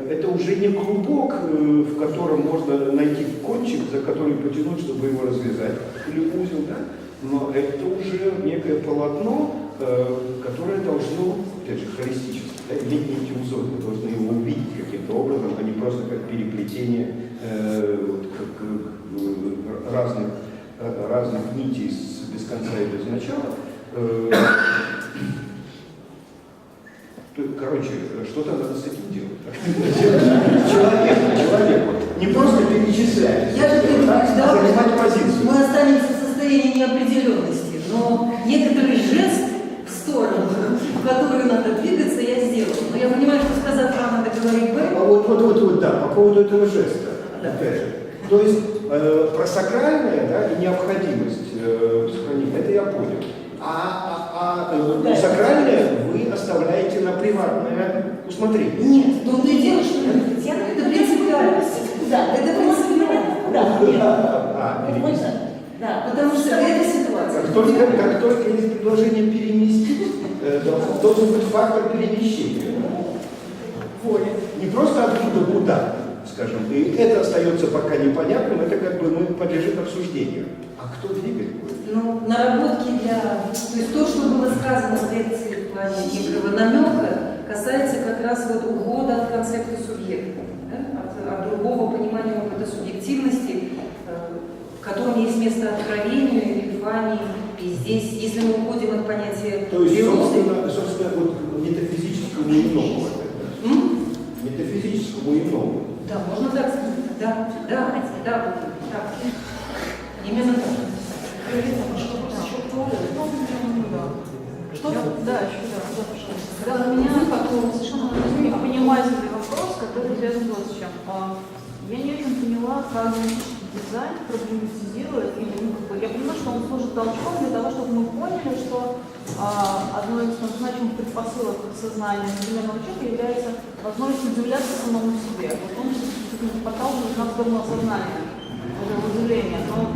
S5: это уже не клубок, в котором можно найти кончик, за который потянуть, чтобы его развязать, или узел, да, но это уже некое полотно, которое должно, опять же, холистически, да, иметь некий узор, мы должны его увидеть каким-то образом, а не просто как переплетение разных нитей без конца и без начала. Короче, что-то надо с этим делать. Человеку. Не просто перечислять,
S2: Я же предупреждала,
S5: занимать позицию.
S2: мы останемся в состоянии неопределенности, но некоторый жест в сторону, в которую надо двигаться, я сделала. Но я понимаю, что сказав А, надо говорить Б.
S5: Вот, да, по поводу этого жеста. Опять же. То есть про сакральное, да, и необходимость сохранить, это я понял. Сакральное вы оставляете на приватное усмотрение.
S2: Нет, ну ты делаешь, что это принципиальность.
S4: Да,
S2: это принципиально.
S4: Да,
S2: потому что это ситуация.
S5: Как только есть предложение переместить, должен быть фактор перемещения.
S4: воля.
S5: Не просто откуда куда, скажем, и это остается пока непонятным, это как бы подлежит обсуждению. А кто двигать будет?
S2: Ну, наработки То есть то, что было сказано в лекции в плане некого намека, касается как раз вот ухода от концепта субъекта, да? от другого понимания опыта субъективности, в котором есть место откровению или Испании, и здесь, если мы уходим от понятия
S5: То есть,
S2: природы,
S5: собственно, вот метафизическому и новому. Метафизическому и новому.
S2: да, можно так сказать, да, да, именно так.
S6: Да, у меня как совершенно понимательный вопрос, который связан вот с чем. Я не очень поняла, как дизайн проблематизирует, или, я понимаю, что он служит толчком для того, чтобы мы поняли, что одной из значимых предпосылок сознания современного человека является возможность удивляться самому себе. Вот он подталкивает нас в сторону осознания, удивления. Но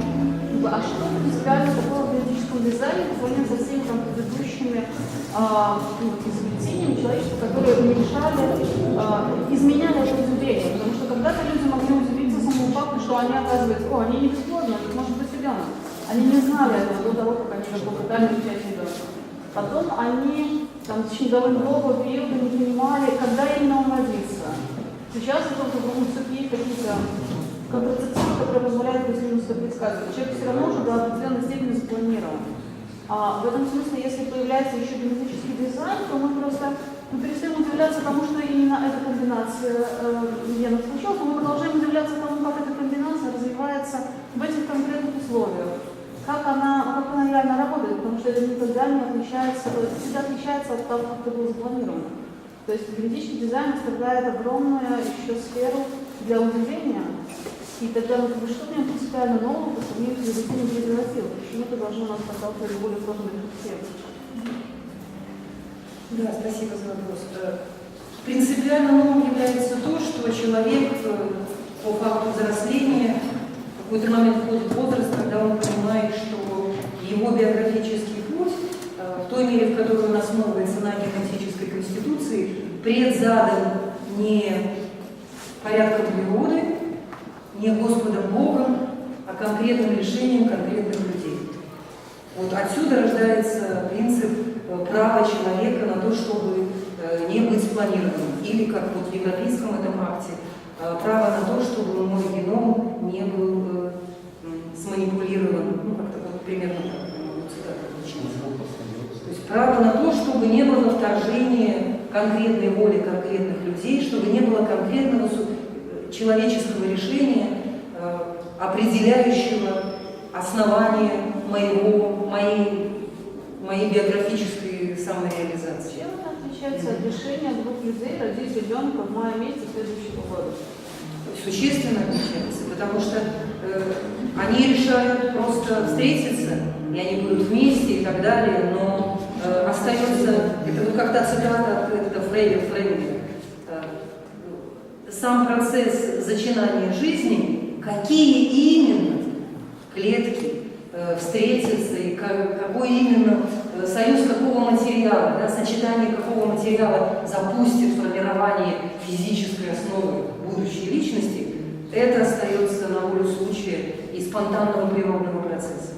S6: а что принципиально такого в юридическом дизайне по сравнению со всеми там предыдущими изобретениями человечества, которые уменьшали, изменяли это удивление? Потому что когда-то люди могли удивиться самому факту, что они оказываются, они не бесплодны, это может быть ребенок. Они не знали этого до того, как они попытались изучать ребенка. Потом они там, в течение довольно долгого периода не понимали, когда именно он родится. Сейчас это есть какие-то контрацептивы, которые позволяют плюс-минус это предсказывать. Человек все равно уже до определенной степени запланирован. В этом смысле, если появляется еще генетический дизайн, то мы просто перестаем удивляться тому, что именно эта комбинация генов случилась, но мы продолжаем удивляться тому, как эта комбинация развивается в этих конкретных условиях. Как она реально работает, потому что это никогда не отличается, всегда отличается от того, как это было запланировано. То есть генетический дизайн оставляет огромную еще сферу для удивления. И тогда что в нем принципиально нового по сравнению с изобретением презервативов? Почему это должно нас подталкивать более сложную рефлексию?
S2: Да, спасибо за вопрос. Принципиально новым является то, что человек по факту взросления в какой-то момент входит в возраст, когда он понимает, что его биографический путь, в той мере, в которой он основывается на генетической конституции, предзадан не порядком природы, не Господом Богом, а конкретным решением конкретных людей. Вот отсюда рождается принцип права человека на то, чтобы не быть спланированным. Или, как вот в европейском этом акте, право на то, чтобы мой геном не был сманипулирован. Как-то вот примерно так цитата получилась. То есть право на то, чтобы не было вторжения конкретной воли конкретных людей, чтобы не было конкретного человеческого решения, определяющего основание моей биографической самореализации.
S6: Чем это отличается от решения двух людей родить ребенка в мае месяце следующего года?
S2: Существенно отличается, потому что они решают просто встретиться, и они будут вместе и так далее, но остается, это как та цитата от Фрейда, сам процесс зачинания жизни, какие именно клетки встретятся и какой именно союз какого материала, сочетание какого материала запустит формирование физической основы будущей личности, это остается на волю случая и спонтанного природного процесса.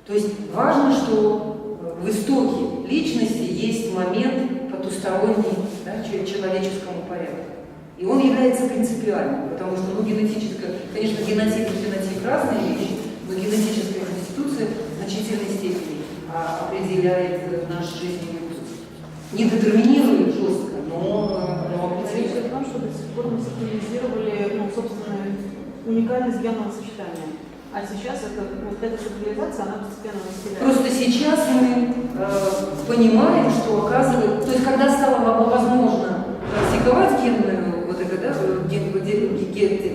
S2: То есть важно, что в истоке личности есть момент потусторонний человеческому порядку. И он является принципиальным, потому что генетическая, конечно, генотип и фенотип разные вещи, но генетическая конституция в значительной степени определяет наш жизненный путь. Не детерминирует жестко, но
S6: Речь идет о том, что до сих пор мы сакрализировали собственную уникальность генного сочетания. А сейчас эта сакрализация, она постепенно населяет.
S2: Просто сейчас мы понимаем, что оказывается, то есть когда стало возможно практиковать генную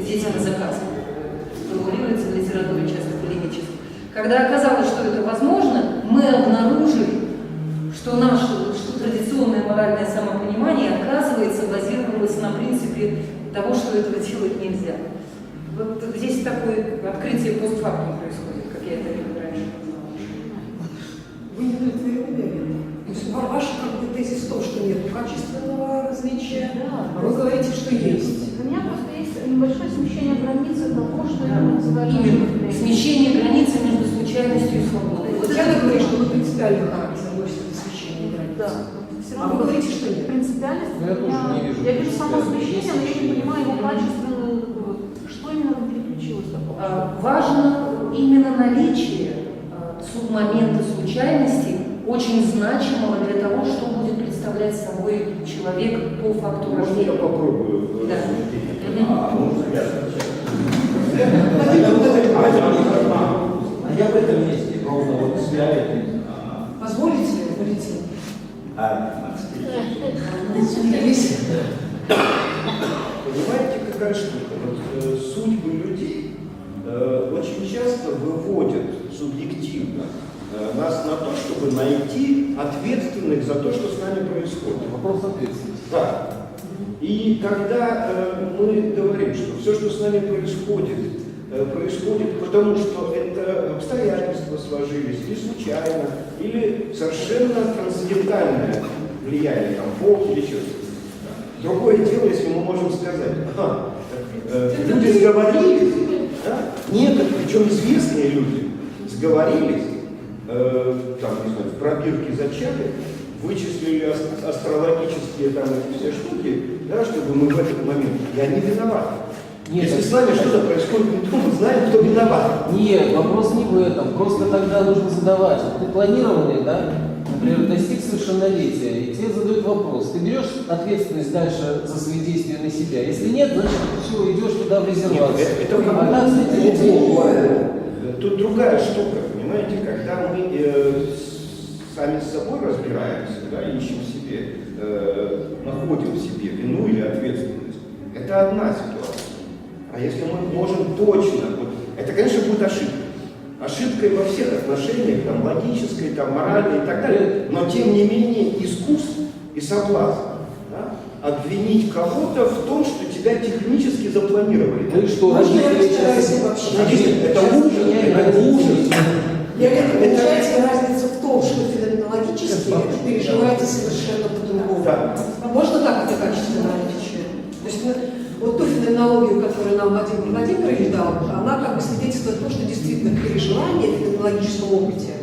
S2: дети на заказ, формулируется в литературе часто полемически. Когда оказалось, что это возможно, мы обнаружили, что наше традиционное моральное самопонимание, оказывается, базировалось на принципе того, что этого делать нельзя. Вот здесь такое открытие постфактум происходит, как я это раньше назвала.
S1: Вы не удовлетворены? То есть ваш тезис в том, что нет качественного различия, а вы говорите, что есть.
S6: У меня просто есть небольшое смещение границы того, что я называю...
S2: Именно смещение границы между случайностью и свободой.
S1: Вот я говорю, что вы принципиальный характер носите до смещения границы.
S6: Да.
S1: А вы говорите, что нет.
S6: Принципиальность,
S3: Я тоже не вижу.
S6: я вижу само смещение, но я не понимаю его качественную, что именно переключилось такого.
S2: Важно именно наличие момента случайности очень значимого для того, что будет представлять собой человек по факту
S5: Можно я
S2: рождения.
S5: попробую?
S2: Да.
S5: Можно я
S7: А я в этом месте ровно вот связь.
S1: Позволите, Валентин? Смирились.
S5: Понимаете, какая штука? Вот, судьбы людей очень часто выводят субъективно нас на то, чтобы найти ответственных за то, что с нами происходит.
S3: Вопрос ответственности.
S5: Да. И когда мы говорим, что все, что с нами происходит, происходит потому, что это обстоятельства сложились, или случайно, или совершенно трансцендентальное влияние, там, Бог или что-то. Другое дело, если мы можем сказать, люди сговорились, да? Некоторые, причем известные люди, сговорились, там, не знаю, в пробирке зачали, вычислили астрологические там эти все штуки, да, чтобы мы в этот момент, и они виноваты.
S3: Нет,
S5: Если с нами что-то происходит не то, мы знаем, кто виноват.
S3: Нет, вопрос не в этом. Просто тогда нужно задавать. Ты планированный, да? Например, достиг совершеннолетия, и тебе задают вопрос. Ты берешь ответственность дальше за свои действия на себя? Если нет, значит, все, идешь туда в резервацию.
S5: Это
S3: а так, кстати,
S5: тут другая штука, понимаете, когда мы сами с собой разбираемся, да, ищем в себе, находим в себе вину или ответственность, это одна ситуация. А если мы можем точно, вот, это, конечно, будет ошибка. Ошибкой во всех отношениях, там, логической, там, моральной и так далее, но тем не менее искусство и соблазн, да, обвинить кого-то в том, что тебя технически запланировали.
S3: Ну и что,
S1: Можно я
S3: родители
S1: постараюсь
S3: сейчас...
S1: вообще?
S5: Это ужас, это ужас.
S1: Я говорю, получается разница в том, что феноменологически это переживаете совершенно по-другому.
S5: Да.
S1: Можно так это качественно отвечать? То есть вот ту феноменологию, которую нам Владимир Владимирович дал, она как бы свидетельствует о том, что действительно переживание в феноменологическом опыте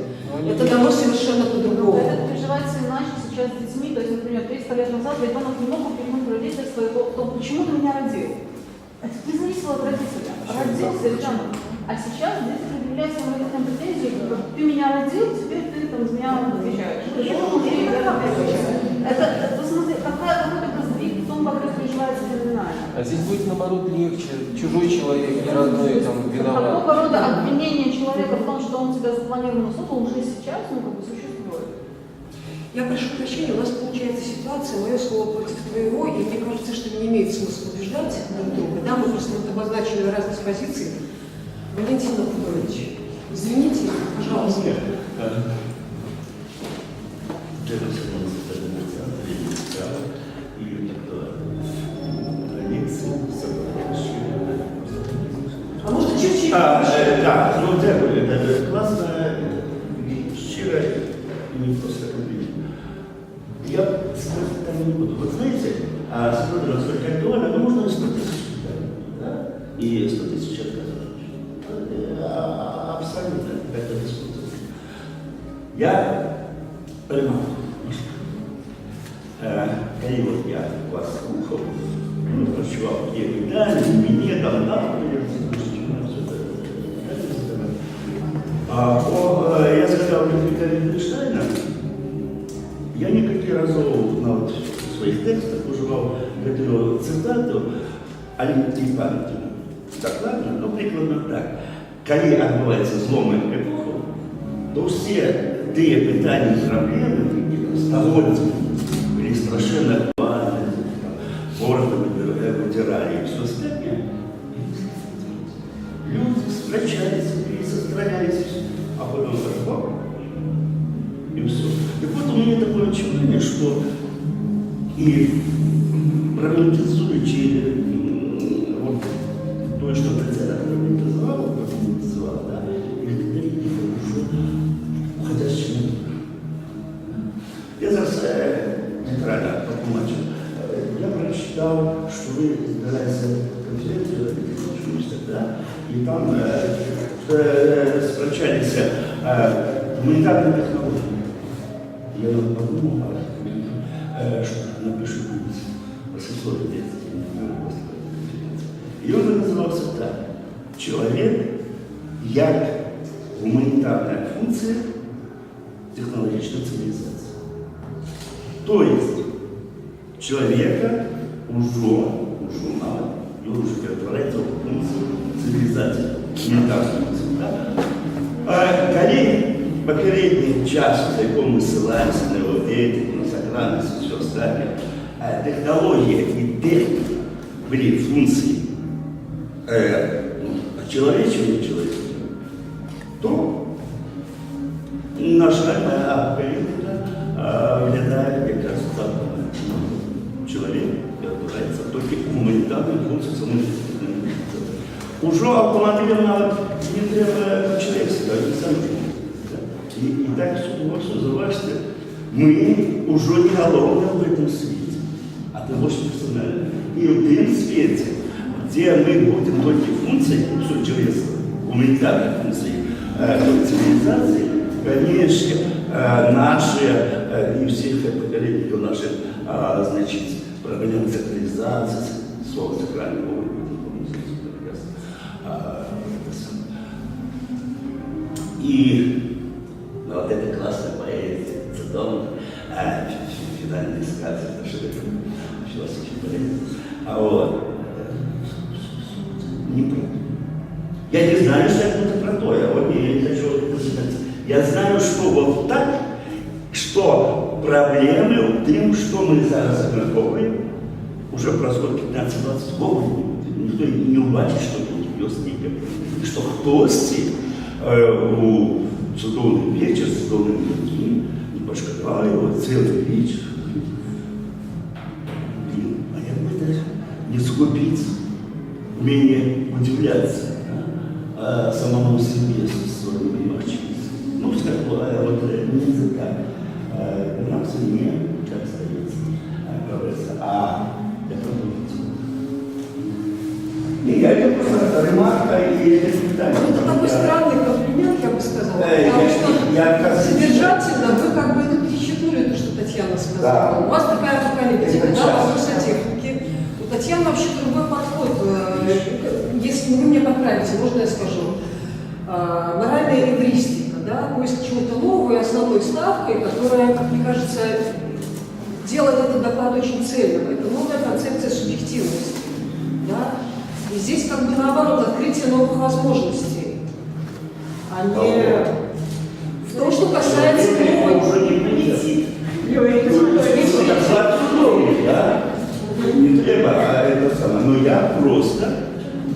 S1: это дано совершенно по-другому.
S6: Это переживается иначе сейчас с детьми. То есть, например, 300 лет назад ребенок не мог упрекнуть родительство в том, почему ты меня родил. Это не зависело от родителя. Родился ребенок. А сейчас дети предъявляют своим родителям претензии, что ты меня родил, теперь ты там за меня отвечаешь. Это, посмотри, какой-то сдвиг в том, как это переживается феноменально.
S3: А здесь будет, наоборот, легче. Чужой человек, не родной, там, виноват.
S6: Какого рода обвинение человека в том, что он тебя запланированно создал, уже сейчас, ну, как бы существует.
S1: Я прошу прощения, у нас получается ситуация, мое слово против твоего, и мне кажется, что не имеет смысла убеждать друг друга. Да, мы просто вот обозначили разные позиции. Валентин Анатольевич, извините, пожалуйста. А может, чуть-чуть?
S7: Так, ну дякую. Это класно і щиро, і не просто конкретно. Я сказать там не буду. Вот знаете, смотрю, насколько актуально, но можно 100 тысяч, да? И 100 тысяч отказывать. Абсолютно, это беспутно. Я понимаю. Когда вот я вас слухал, прочував, где вы дали, мне там, я сказал Виктору Wittgensteina, я некалькі разів навіть в своїх текстах уживав эту цитату, але не пам'ятаю докладно, но прикладно так. Коли відбувається злом епохи, то всі ті питання і проблеми, які століття були страшенно актуальні, бороду витирали і все остальне, люди сплачались, пересостралялись, а потом так, и все. И вот у меня такое ощущение, что и романтизующие вот то, что председатель романтизовал, как он называл, да, и уже уходящий на тур. Я зараз нейтрально потлумачу. Я прочитал, что вы избираете конференцию, да, и там спрочались гуманитарные технологии. Я подумал, что напишу послесловие детства. И он назывался так. Человек як гуманитарная функция технологичной цивилизации. То есть человека уже перетворяется в функцию цивилизации, гуманитарную функцию. Да? Коллеги, попередний час, в якому мы ссылаемся на его деятельность, на сакральность и все остальное, технология и техника были функции очеловечивания человека, то наша политика выглядает как раз так. Человек опирается только гуманитарную функцию самой жизни. Уже автоматизированно не треба человек себя, не сам. И так все заважно. Мы уже не головны в этом свете, а ты очень персонально. И в этом свете, где мы будем только функции, все человечество, гуманитарной функции цивилизации, конечно, наши и всех поколений, наши, значит, программы сакрализации, слова сакрального уровня, и вот эта классная поэзия, Цедон, финальные сказки, это что это философия поэзия. А вот, не про. Я не знаю, что это про то, я вот не хочу это сказать. Я знаю, что вот так, что проблемы в том, что мы зараз обмірковуємо, уже прошло 15-20 років, ніхто не бачить, що тут є стільки, що хтось у судовний вечір, судовний день, не пошкодував його цілий вечір. Блин, а як би так не схопити, вміння удивляться самому себе со своими махчинствами. Ну, скажем, вот не языка, нам все не как остается, говорится, а для продолжения. И это просто ремарка и это питание.
S1: Это такой странный комплимент, я бы сказала, потому что содержательно вы как бы это перечеркнули, то, что Татьяна сказала. Да. У вас такая апокалиптика, да, по техники. У Татьяны вообще другой подход. Если вы мне поправите, можно я скажу? Моральная эвристика, да, поиск чего-то нового и основной ставкой, которая, как мне кажется, делает этот доклад очень цельным. Это новая концепция субъективности. Да? И здесь как бы наоборот открытие новых возможностей, а не в том, что касается новой...
S7: Уже не полетит. Не треба, а это самое. Но я просто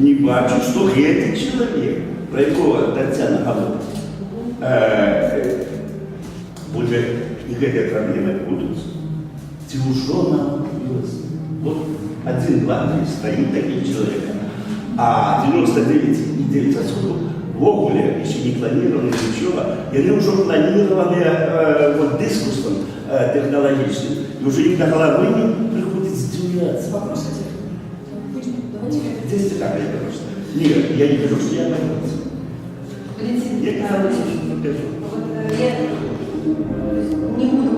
S7: не бачу, что этот человек, про якого Татьяна говорит, будет, и эти проблемы будут тяжело. Вот 1-2 стоит таким человеком, а 99,9% в огуле еще не планированы ничего, и они уже планированы вот дискурсом технологичным, и уже им до головы не приходит сдвигаться.
S1: Вопрос один. Давайте.
S7: Здесь ты как это просто? Нет, я не говорю, что я боюсь.
S2: Валентин,
S7: Я
S2: не буду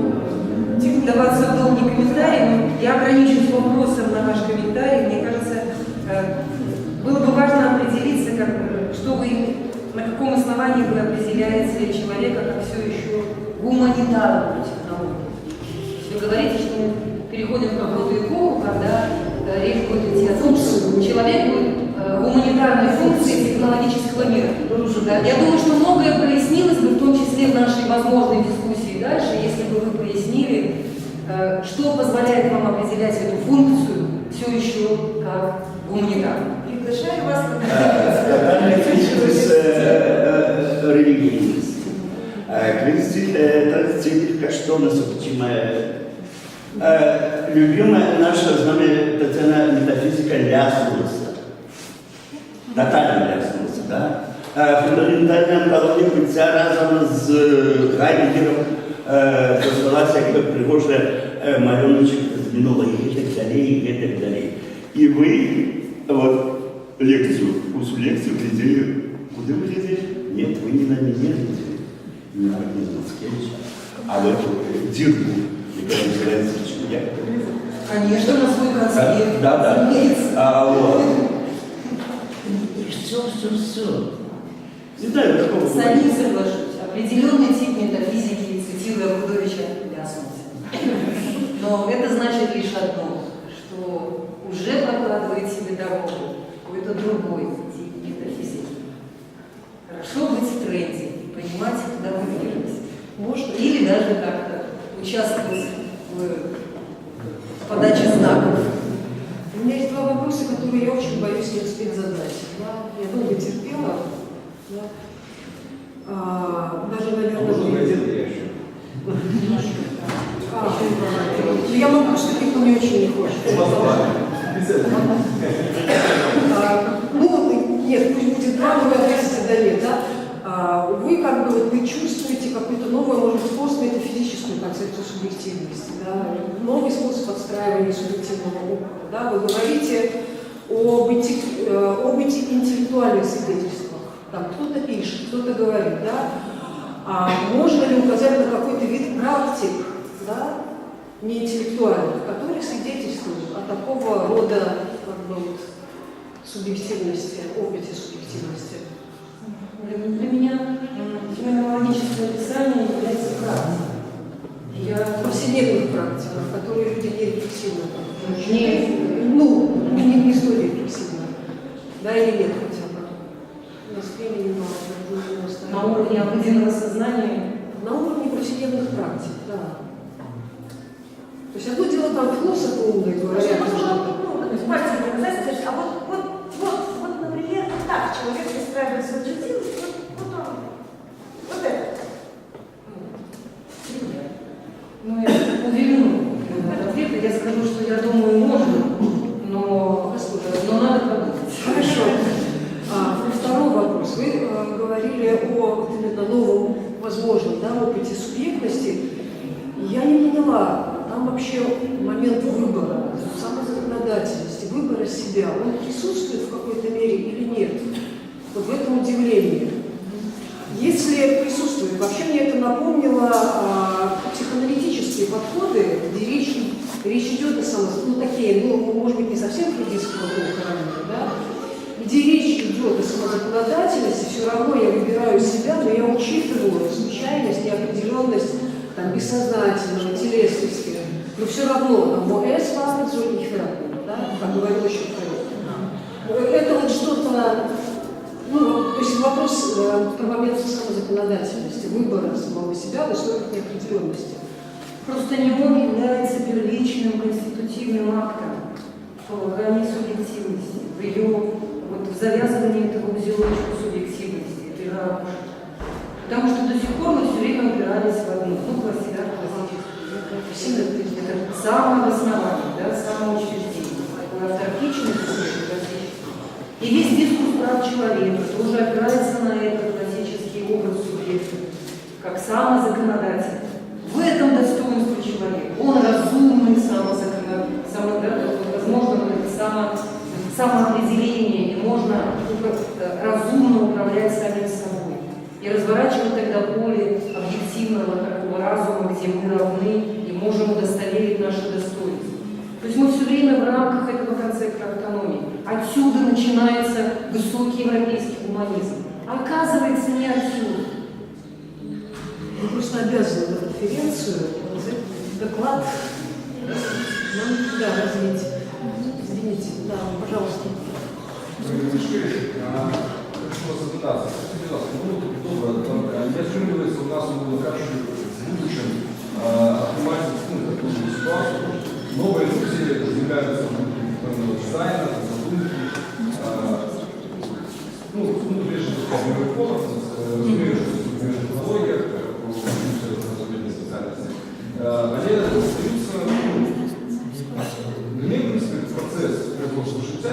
S2: даваться в долгий комментарий, но я ограничусь вопросом на ваш комментарий. Мне кажется, было бы важно определиться, что вы, на каком основании вы определяете человека как все еще гуманитарную технологию. Вы говорите, что мы переходим в какую-то эпоху, когда речь будет идти о том, что человек будет гуманитарной функции технологического мира. Я думаю, что многое прояснилось бы, в том числе в нашей возможной дискуссии дальше, если бы вы прояснили, что позволяет вам определять эту функцию все еще как гуманитарную.
S4: Приглашаю вас
S7: на религийность. Традиционных каштонов, любимая наша с вами Татьяна метафизика ляснулась. Тотально ляснулась, да? Фундаментальная антология бытия разом с Хайдегером создалась как пригожая маленочек из минулого и так далее. И вы вот лекцию, курсу лекцию глядели, куда вы глядели? Нет, вы не на меня глядели, не на Мацкевича, а в эту дирку, которая называется «Чудя».
S2: Конечно, на свой концерт.
S7: Да. Вот. И все. Не знаю, какого
S2: С одним соглашусь. Определенный тип метафизики, цитируя Рудовича, ляснулся. Но это значит лишь одно, что уже прокладывает себе дорогу какой-то другой тип метафизики. Хорошо быть в тренде и понимать, куда вы движетесь. Может, или даже как-то участвовать в подаче знаков.
S1: У меня есть два вопроса, которые я очень боюсь не успеть задать. Да? Я долго терпела. Да? Даже, наверное,
S5: Можно один ящик?
S1: я могу, что никто не очень не хочет. Нет, пусть будет два, но вы ответите да нет. Да? Вы как бы вот, вы чувствуете какую-то новую, может быть, постметафизическую концепцию субъективности, да? Новый способ отстраивания субъективного опыта. Да? Вы говорите об интеллектуальных свидетельствах. Там кто-то пишет, кто-то говорит, да? Можно ли указать на какой-то вид практик, да, неинтеллектуальных, которые свидетельствуют о такого рода как бы, вот, субъективности, опыте субъективности?
S2: Для меня феноменологическое описание является практикой.
S1: Повседневных практик, которые люди не рефлексивно.
S2: Не
S1: Не история рефлексивна. Да или нет хотя бы? У нас времени мало.
S2: на уровне обыденного сознания.
S1: На уровне повседневных практик, да. То есть одно дело там философы умные говорят.
S4: Мастер доказательств, а вот, например, так человек выстраивает свою субъективность, вот это.
S2: Ну, я уверена в ответ, я скажу, что я думаю, можно, но надо подумать.
S1: Хорошо. Второй вопрос. Вы говорили о вот именно новом возможном опыте субъектности. Я не поняла, там вообще момент выбора, самозаконодательности, выбора себя, он присутствует в какой-то мере или нет? Вот в этом удивлении. Если присутствует, вообще мне это напомнило психоаналитические подходы, где речь идет о такие, может быть, не совсем фрейдистского характера, да? Где речь идет о самозаконодательности, все равно я выбираю себя, но я учитываю случайность, неопределенность, бессознательного, телесности, но все равно, МОС важно, да, как говорил еще Фрейд. Это вот что-то, то есть вопрос про момент самозаконодательности, выбора самого себя в условиях неопределенности.
S2: Просто не он является первичным конститутивным актом в грани субъективности, в ее в завязывании этого узелочка субъективности, этой ракушки. Потому что до сих пор мы все время упирались в одну, классическую. Это самое основание, да, самоучреждение, такое авторитичное классическое. И весь дискурс прав человека тоже опирается на этот классический образ субъекта, как самозаконодатель. В этом достоинство человека. Он разумный самозаконодатель, возможно, это самоопределение, и можно разумно управлять самим собой. И разворачивать тогда поле объективного такого разума, где мы равны и можем удостоверить наше достоинство. То есть мы все время в рамках этого концепта автономии. Отсюда начинается высокий европейский гуманизм. А оказывается, не отсюда.
S1: Мы просто обязаны на конференцию доклад нам развить. Извините, пожалуйста.
S8: Хочу вас запитаться. Скажіть, будь ласка, добре, я стримуюся, у нас було краще в будущем оптимальную такую ситуацию. Новые люди з'являються дизайна, задумки. Прежде всего, в мировых полах, разумею, что в мировых технологиях, разумею, специальности. Они остаются, для меня, в принципе, процесс производства життя,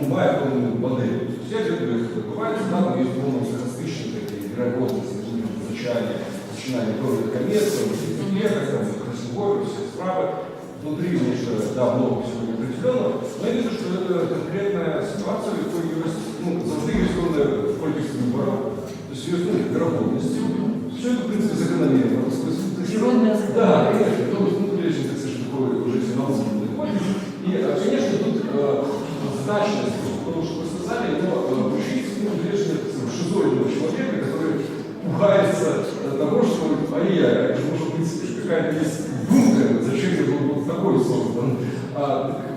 S8: он має певну модель. Я говорю, бывает, да, там есть насыщенные такие вероятности, звучания, начиная от коммерции, красивой, все справа. Внутри, конечно, да, много всего неопределенного, но я вижу, что это конкретная ситуация, в которой завжди есть в контексте выборов, то есть ее вероятности. Все это, в принципе, закономерно.
S2: Природная
S8: да, конечно, это внутренний, так сказать, такой уже финансовый доходит. И, конечно, тут значность, потому что вы сказали, но учить, конечно, шизоидного человека, который пугается того, что ай-яй, это может быть какая-то есть думка, зачем я был вот такой создан. А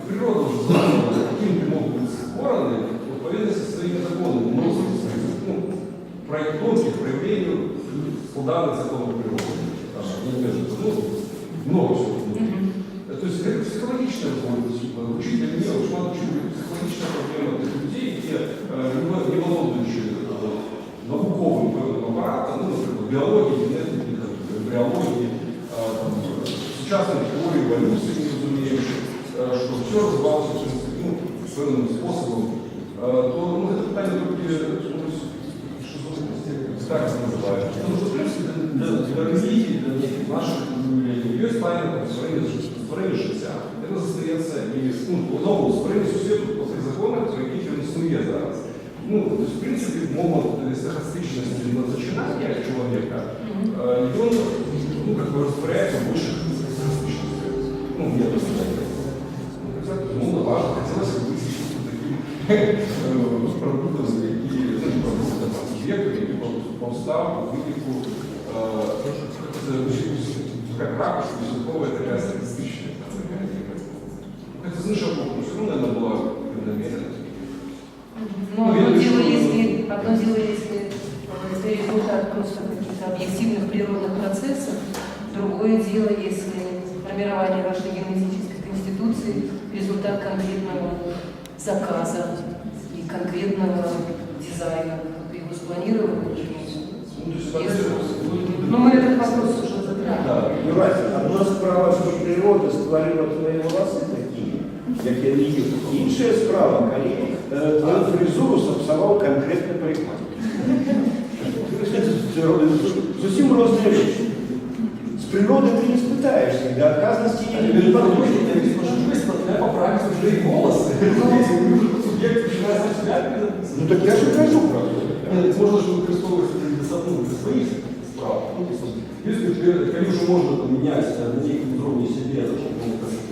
S8: природа уже знала, какими могут быть вороны, в повинности со своими законами, но проект тонких проявлений данных законов природы. Много всего. То есть это психологическая учитель не очень надо учить психологическая проблема для людей, где не волнующие науковым аппаратом, ну, например, биологии, генетики, эмбриологии, частной теории эволюции, не разумеющей, что все развивалось своим способом, то это питание только так это называют. Потому что, в принципе, для религии, для неких наших явлений, ее исправлено створение життя. Это застається і знову створення сусвету по цих законах, про яких він існує зараз. Ну, то есть, в принципе, момент стохастичности начинания человека, и он, ну, как бы растворяется в больших стохастичностях. Ну, нет, ну, важно, хотелось бы быть таким продуктом, веками, по уставу, выпику, как ракушка, языковая такая статистичная. Это слышал, но все равно, наверное, была преднамеренность.
S2: Ну, одно дело, если это результат просто каких-то объективных природных процессов, другое дело, если формирование вашей генетической конституции результат конкретного заказа и конкретного дизайна. Его спланировали. Но мы этот вопрос уже затрагивали.
S5: Юрась, одна справа, що природа створила твої волоси такі, як я не їв. Інша справа, коли твою фризуру сапсував конкретно парикмахер. Зовсім різні речі. З природи ти не спитаєшся, до отказності не подходит.
S8: Я поправить уже и волосы. Субъект начинает себя.
S5: Ну так я же кажу правду.
S8: Нет, можно же використовувати для своих справ. Если конечно, можно поменять на неком уровне себе,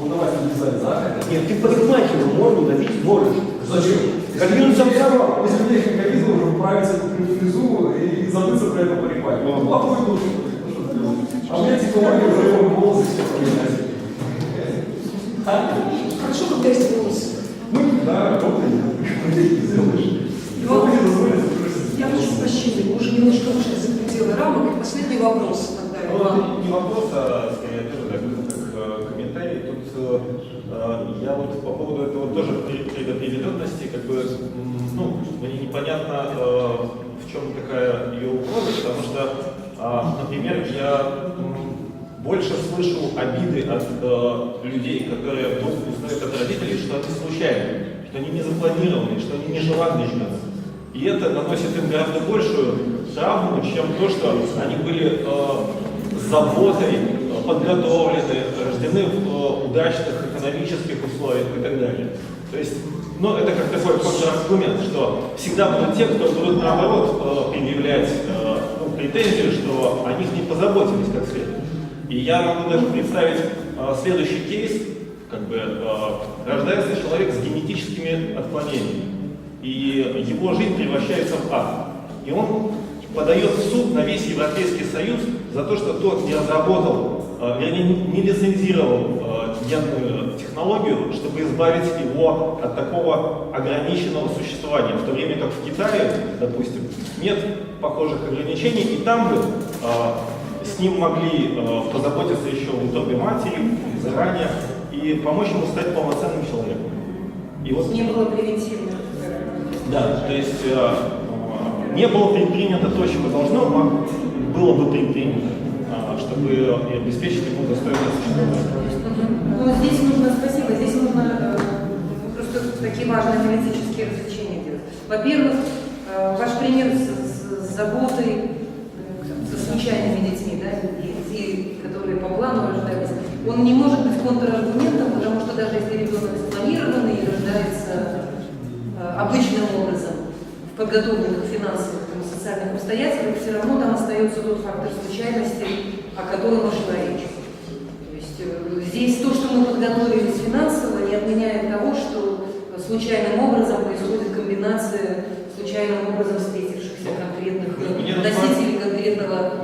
S8: он давать дизайн захода.
S5: Нет, ты парикмахеру морду набить можешь.
S8: Зачем?
S5: Как он сапсувал.
S8: Если у меня есть механизм, уже поправить эту фрезу и забыться про это парикмахер. Он плохой должен. А у меня технология уже его волосы все поменять.
S1: Хорошо, когда есть волосы.
S8: Ну, да, работаем.
S1: Я прошу прощения, мы уже немножко вышли за пределы рамок. И последний вопрос.
S9: Ну, не вопрос, а скорее тоже как комментарий. Тут я вот по поводу этого тоже предопределенности, как бы, ну, мне непонятно, в чем такая ее угроза, потому что, например, я больше слышу обиды от людей, которые вдруг узнают от родителей, что они случайные, что они не запланированные, что они нежеланные. И это наносит им гораздо большую травму, чем то, что они были с заботой подготовлены, рождены в удачных экономических условиях и так далее. То есть, ну, это как такой контраргумент, что всегда будут те, кто будут наоборот предъявлять претензию, что о них не позаботились как следует. И я могу даже представить следующий кейс, как бы рождается человек с генетическими отклонениями. И его жизнь превращается в ад. И он подает в суд на весь Европейский Союз за то, что тот не разработал, вернее, не лицензировал генную технологию, чтобы избавить его от такого ограниченного существования. В то время как в Китае, допустим, нет похожих ограничений, и там бы с ним могли позаботиться еще в утробе матери заранее и помочь ему стать полноценным человеком. И вот
S2: Не было превентивных.
S9: да, то есть не было предпринято то, чего должно было бы предпринято, чтобы обеспечить ему достойное существование.
S2: Ну, здесь нужно, спасибо, здесь нужно просто такие важные аналитические развлечения делать. Во-первых, ваш пример с заботой, со случайными детьми, да, детей, которые по плану рождались, он не может быть контраргументом, потому что даже если ребенок спланированный и рождается обычным образом, в подготовленных финансовых и социальных обстоятельствах, все равно там остается тот фактор случайности, о котором шла речь. То есть здесь то, что мы подготовились финансово, не отменяет того, что случайным образом происходит комбинация случайным образом встретившихся выдающихся конкретных
S9: Мне
S2: носителей конкретного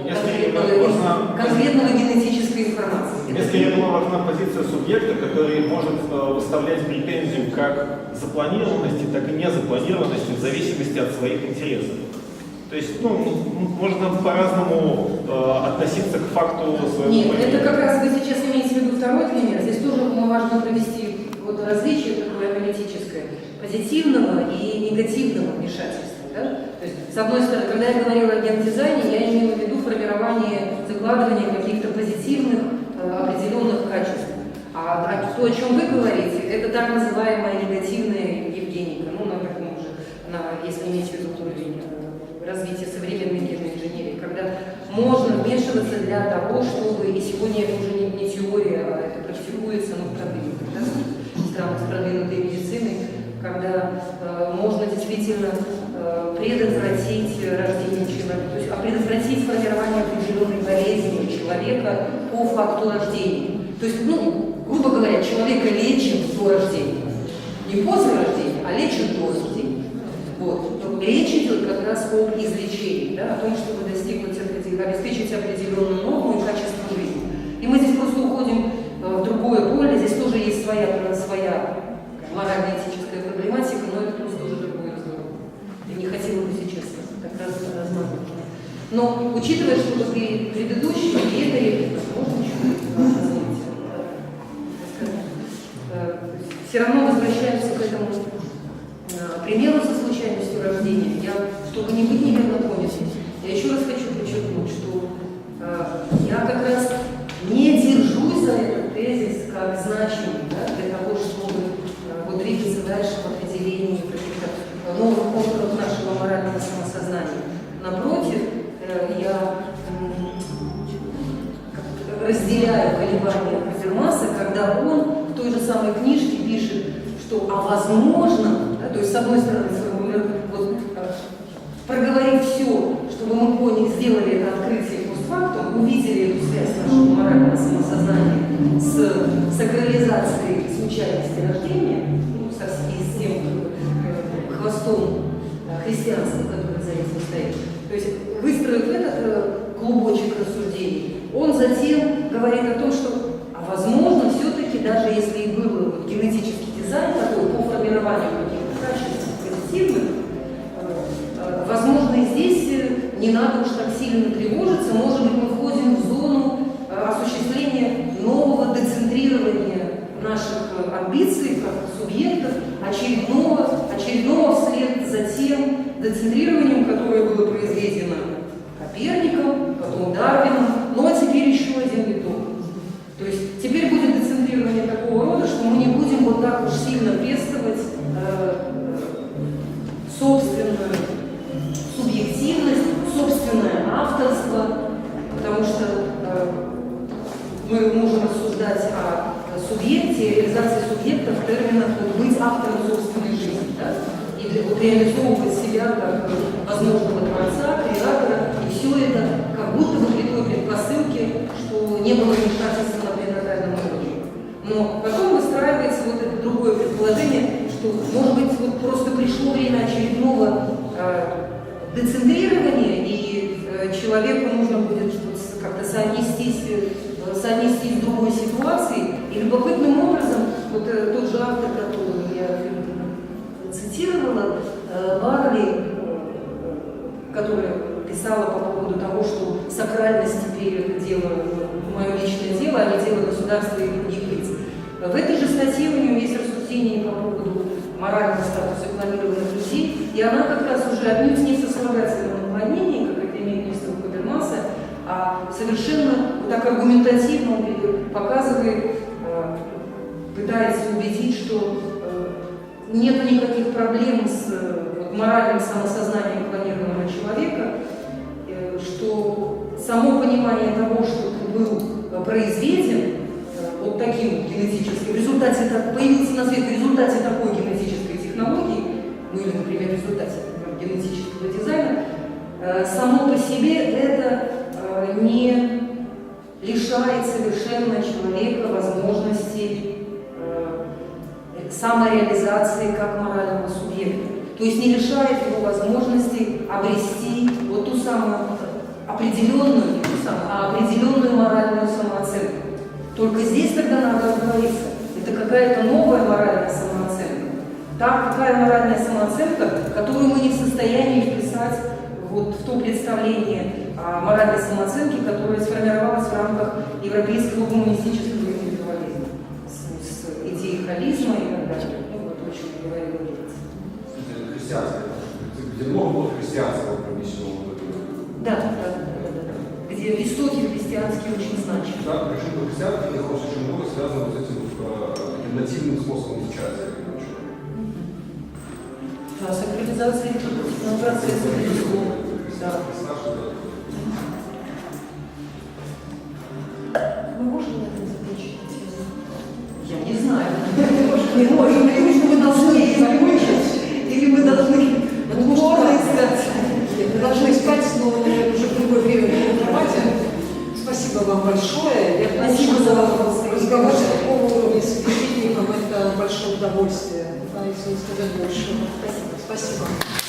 S2: генетической информации.
S9: Мне скорее была важна позиция субъекта, который может выставлять претензию как запланированности, так и незапланированности в зависимости от своих интересов. То есть, можно по-разному относиться к факту своего
S2: Нет,
S9: поведения.
S2: это как раз вы сейчас имеете в виду второй пример. Здесь тоже важно провести различие такое аналитическое позитивного и негативного вмешательства. Да? То есть, с одной стороны, когда я говорила о гендизайне, я имела в виду формирование, закладывание каких-то позитивных определенных качеств. А то, о чем вы говорите, это так называемая негативная евгеника, если иметь в виду уровень развития современной генной инженерии, когда можно вмешиваться для того, чтобы, и сегодня это уже не теория, а это практикуется в странах с продвинутой медициной, когда можно действительно предотвратить рождение человека, то есть предотвратить формирование определенной болезни у человека по факту рождения. То есть, грубо говоря, человека лечат до рождения. Не после рождения, а лечат до рождения. Речь идет как раз об излечении, да, о том, чтобы обеспечить определенную норму и качество жизни. И мы здесь просто уходим в другое поле, здесь тоже есть своя морально-этическая проблематика, но это просто уже другой разговор. Я не хотела бы сейчас так размазывать. Но учитывая, что предыдущие и эта реплика, можно еще все равно возвращаемся к этому примеру со случайностью рождения. Чтобы не быть неверно понятым, я еще раз хочу подчеркнуть, что я как раз не держусь за этот тезис как значимый, для того, чтобы двигаться дальше в определении каких-то новых контуров нашего морального самосознания. Напротив, я разделяю колебания Хабермаса, когда он в той же самой книжке пишет, что возможно, то есть с одной стороны проговорив все, чтобы мы поняли, сделали это открытие постфактум, увидели эту связь нашего морального самосознания с сакрализацией случайности рождения, с тем хвостом христианства, который за этим стоит. То есть, выстроив этот клубочек рассуждений, он затем говорит о том, что, возможно, все-таки, даже если и был генетический дизайн такой по формированию каких-то качеств позитивных, возможно, и здесь не надо уж так сильно тревожиться, может быть, мы входим в зону осуществления нового децентрирования наших амбиций как субъектов, очередного вслед за тем децентрированием, которое было произведено Коперником, потом Дарвином, но теперь еще один виток. То есть теперь будет децентрирование такого рода, что мы не будем вот так уж сильно пестовать собственную субъективность, собственное авторство, потому что мы можем рассуждать о субъекте, реализации субъекта в терминах быть автором собственной жизни, да? И реализовывать себя как возможного творца, креатора, и все это как будто бы при той предпосылке, что не было вмешательства на пренатальном уровне. Но потом выстраивается это другое предположение, что, может быть, просто пришло время очередного децентрирования, и человеку нужно будет как-то соотнестись с другой ситуацией. И любопытным образом, тот же автор, которого я цитировала, Барли, которая писала по поводу того, что сакральность теперь это дело, мое личное дело, а не дело государства и других лиц. В этой же статье у нее есть рассуждение по поводу морального статуса клонированных людей, и она как раз уже отнюдь не сослагательного наклонения, как это имеет место у Хабермаса, а совершенно так аргументативно показывает, пытается убедить, что нет никаких проблем с моральным самосознанием клонированного человека, что само понимание того, что ты был произведен вот таким генетическим, в результате появился на свет в результате такой генетической технологии, или, например, в результате генетического дизайна, само по себе это не лишает совершенно человека возможности самореализации как морального субъекта. То То есть не лишает его возможности обрести вот ту самую определенную, не ту самую, а определенную моральную самооценку. Только здесь тогда надо оговориться. Это какая-то новая моральная самооценка. Та какая моральная самооценка, которую мы не в состоянии вписать вот в то представление о моральной самооценке, которое сформировалось в рамках европейского гуманистического индивидуализма, с идеей холизма и так далее. Ну, вот то, о чем говорила Лилия.
S8: Христианское, где много было христианского промещенного.
S2: Да. Где истоки христианские очень значимы.
S8: Да, причем христианских находится очень много связано с этим таким нативным способом изучать.
S2: Да, сакрализация процесса, безусловно. Да.
S1: Мы можем на этом закончить?
S2: Я не знаю. Не можем, потому что мы должны ее закончить, или мы должны упорно искать.
S1: Нет, мы должны искать, но уже в другое время в формате. Спасибо вам большое. Я
S2: Спасибо за вопрос.
S1: Разговор такого уровня с собеседником – это большое удовольствие. Да, если не сказать больше. Спасибо. Спасибо.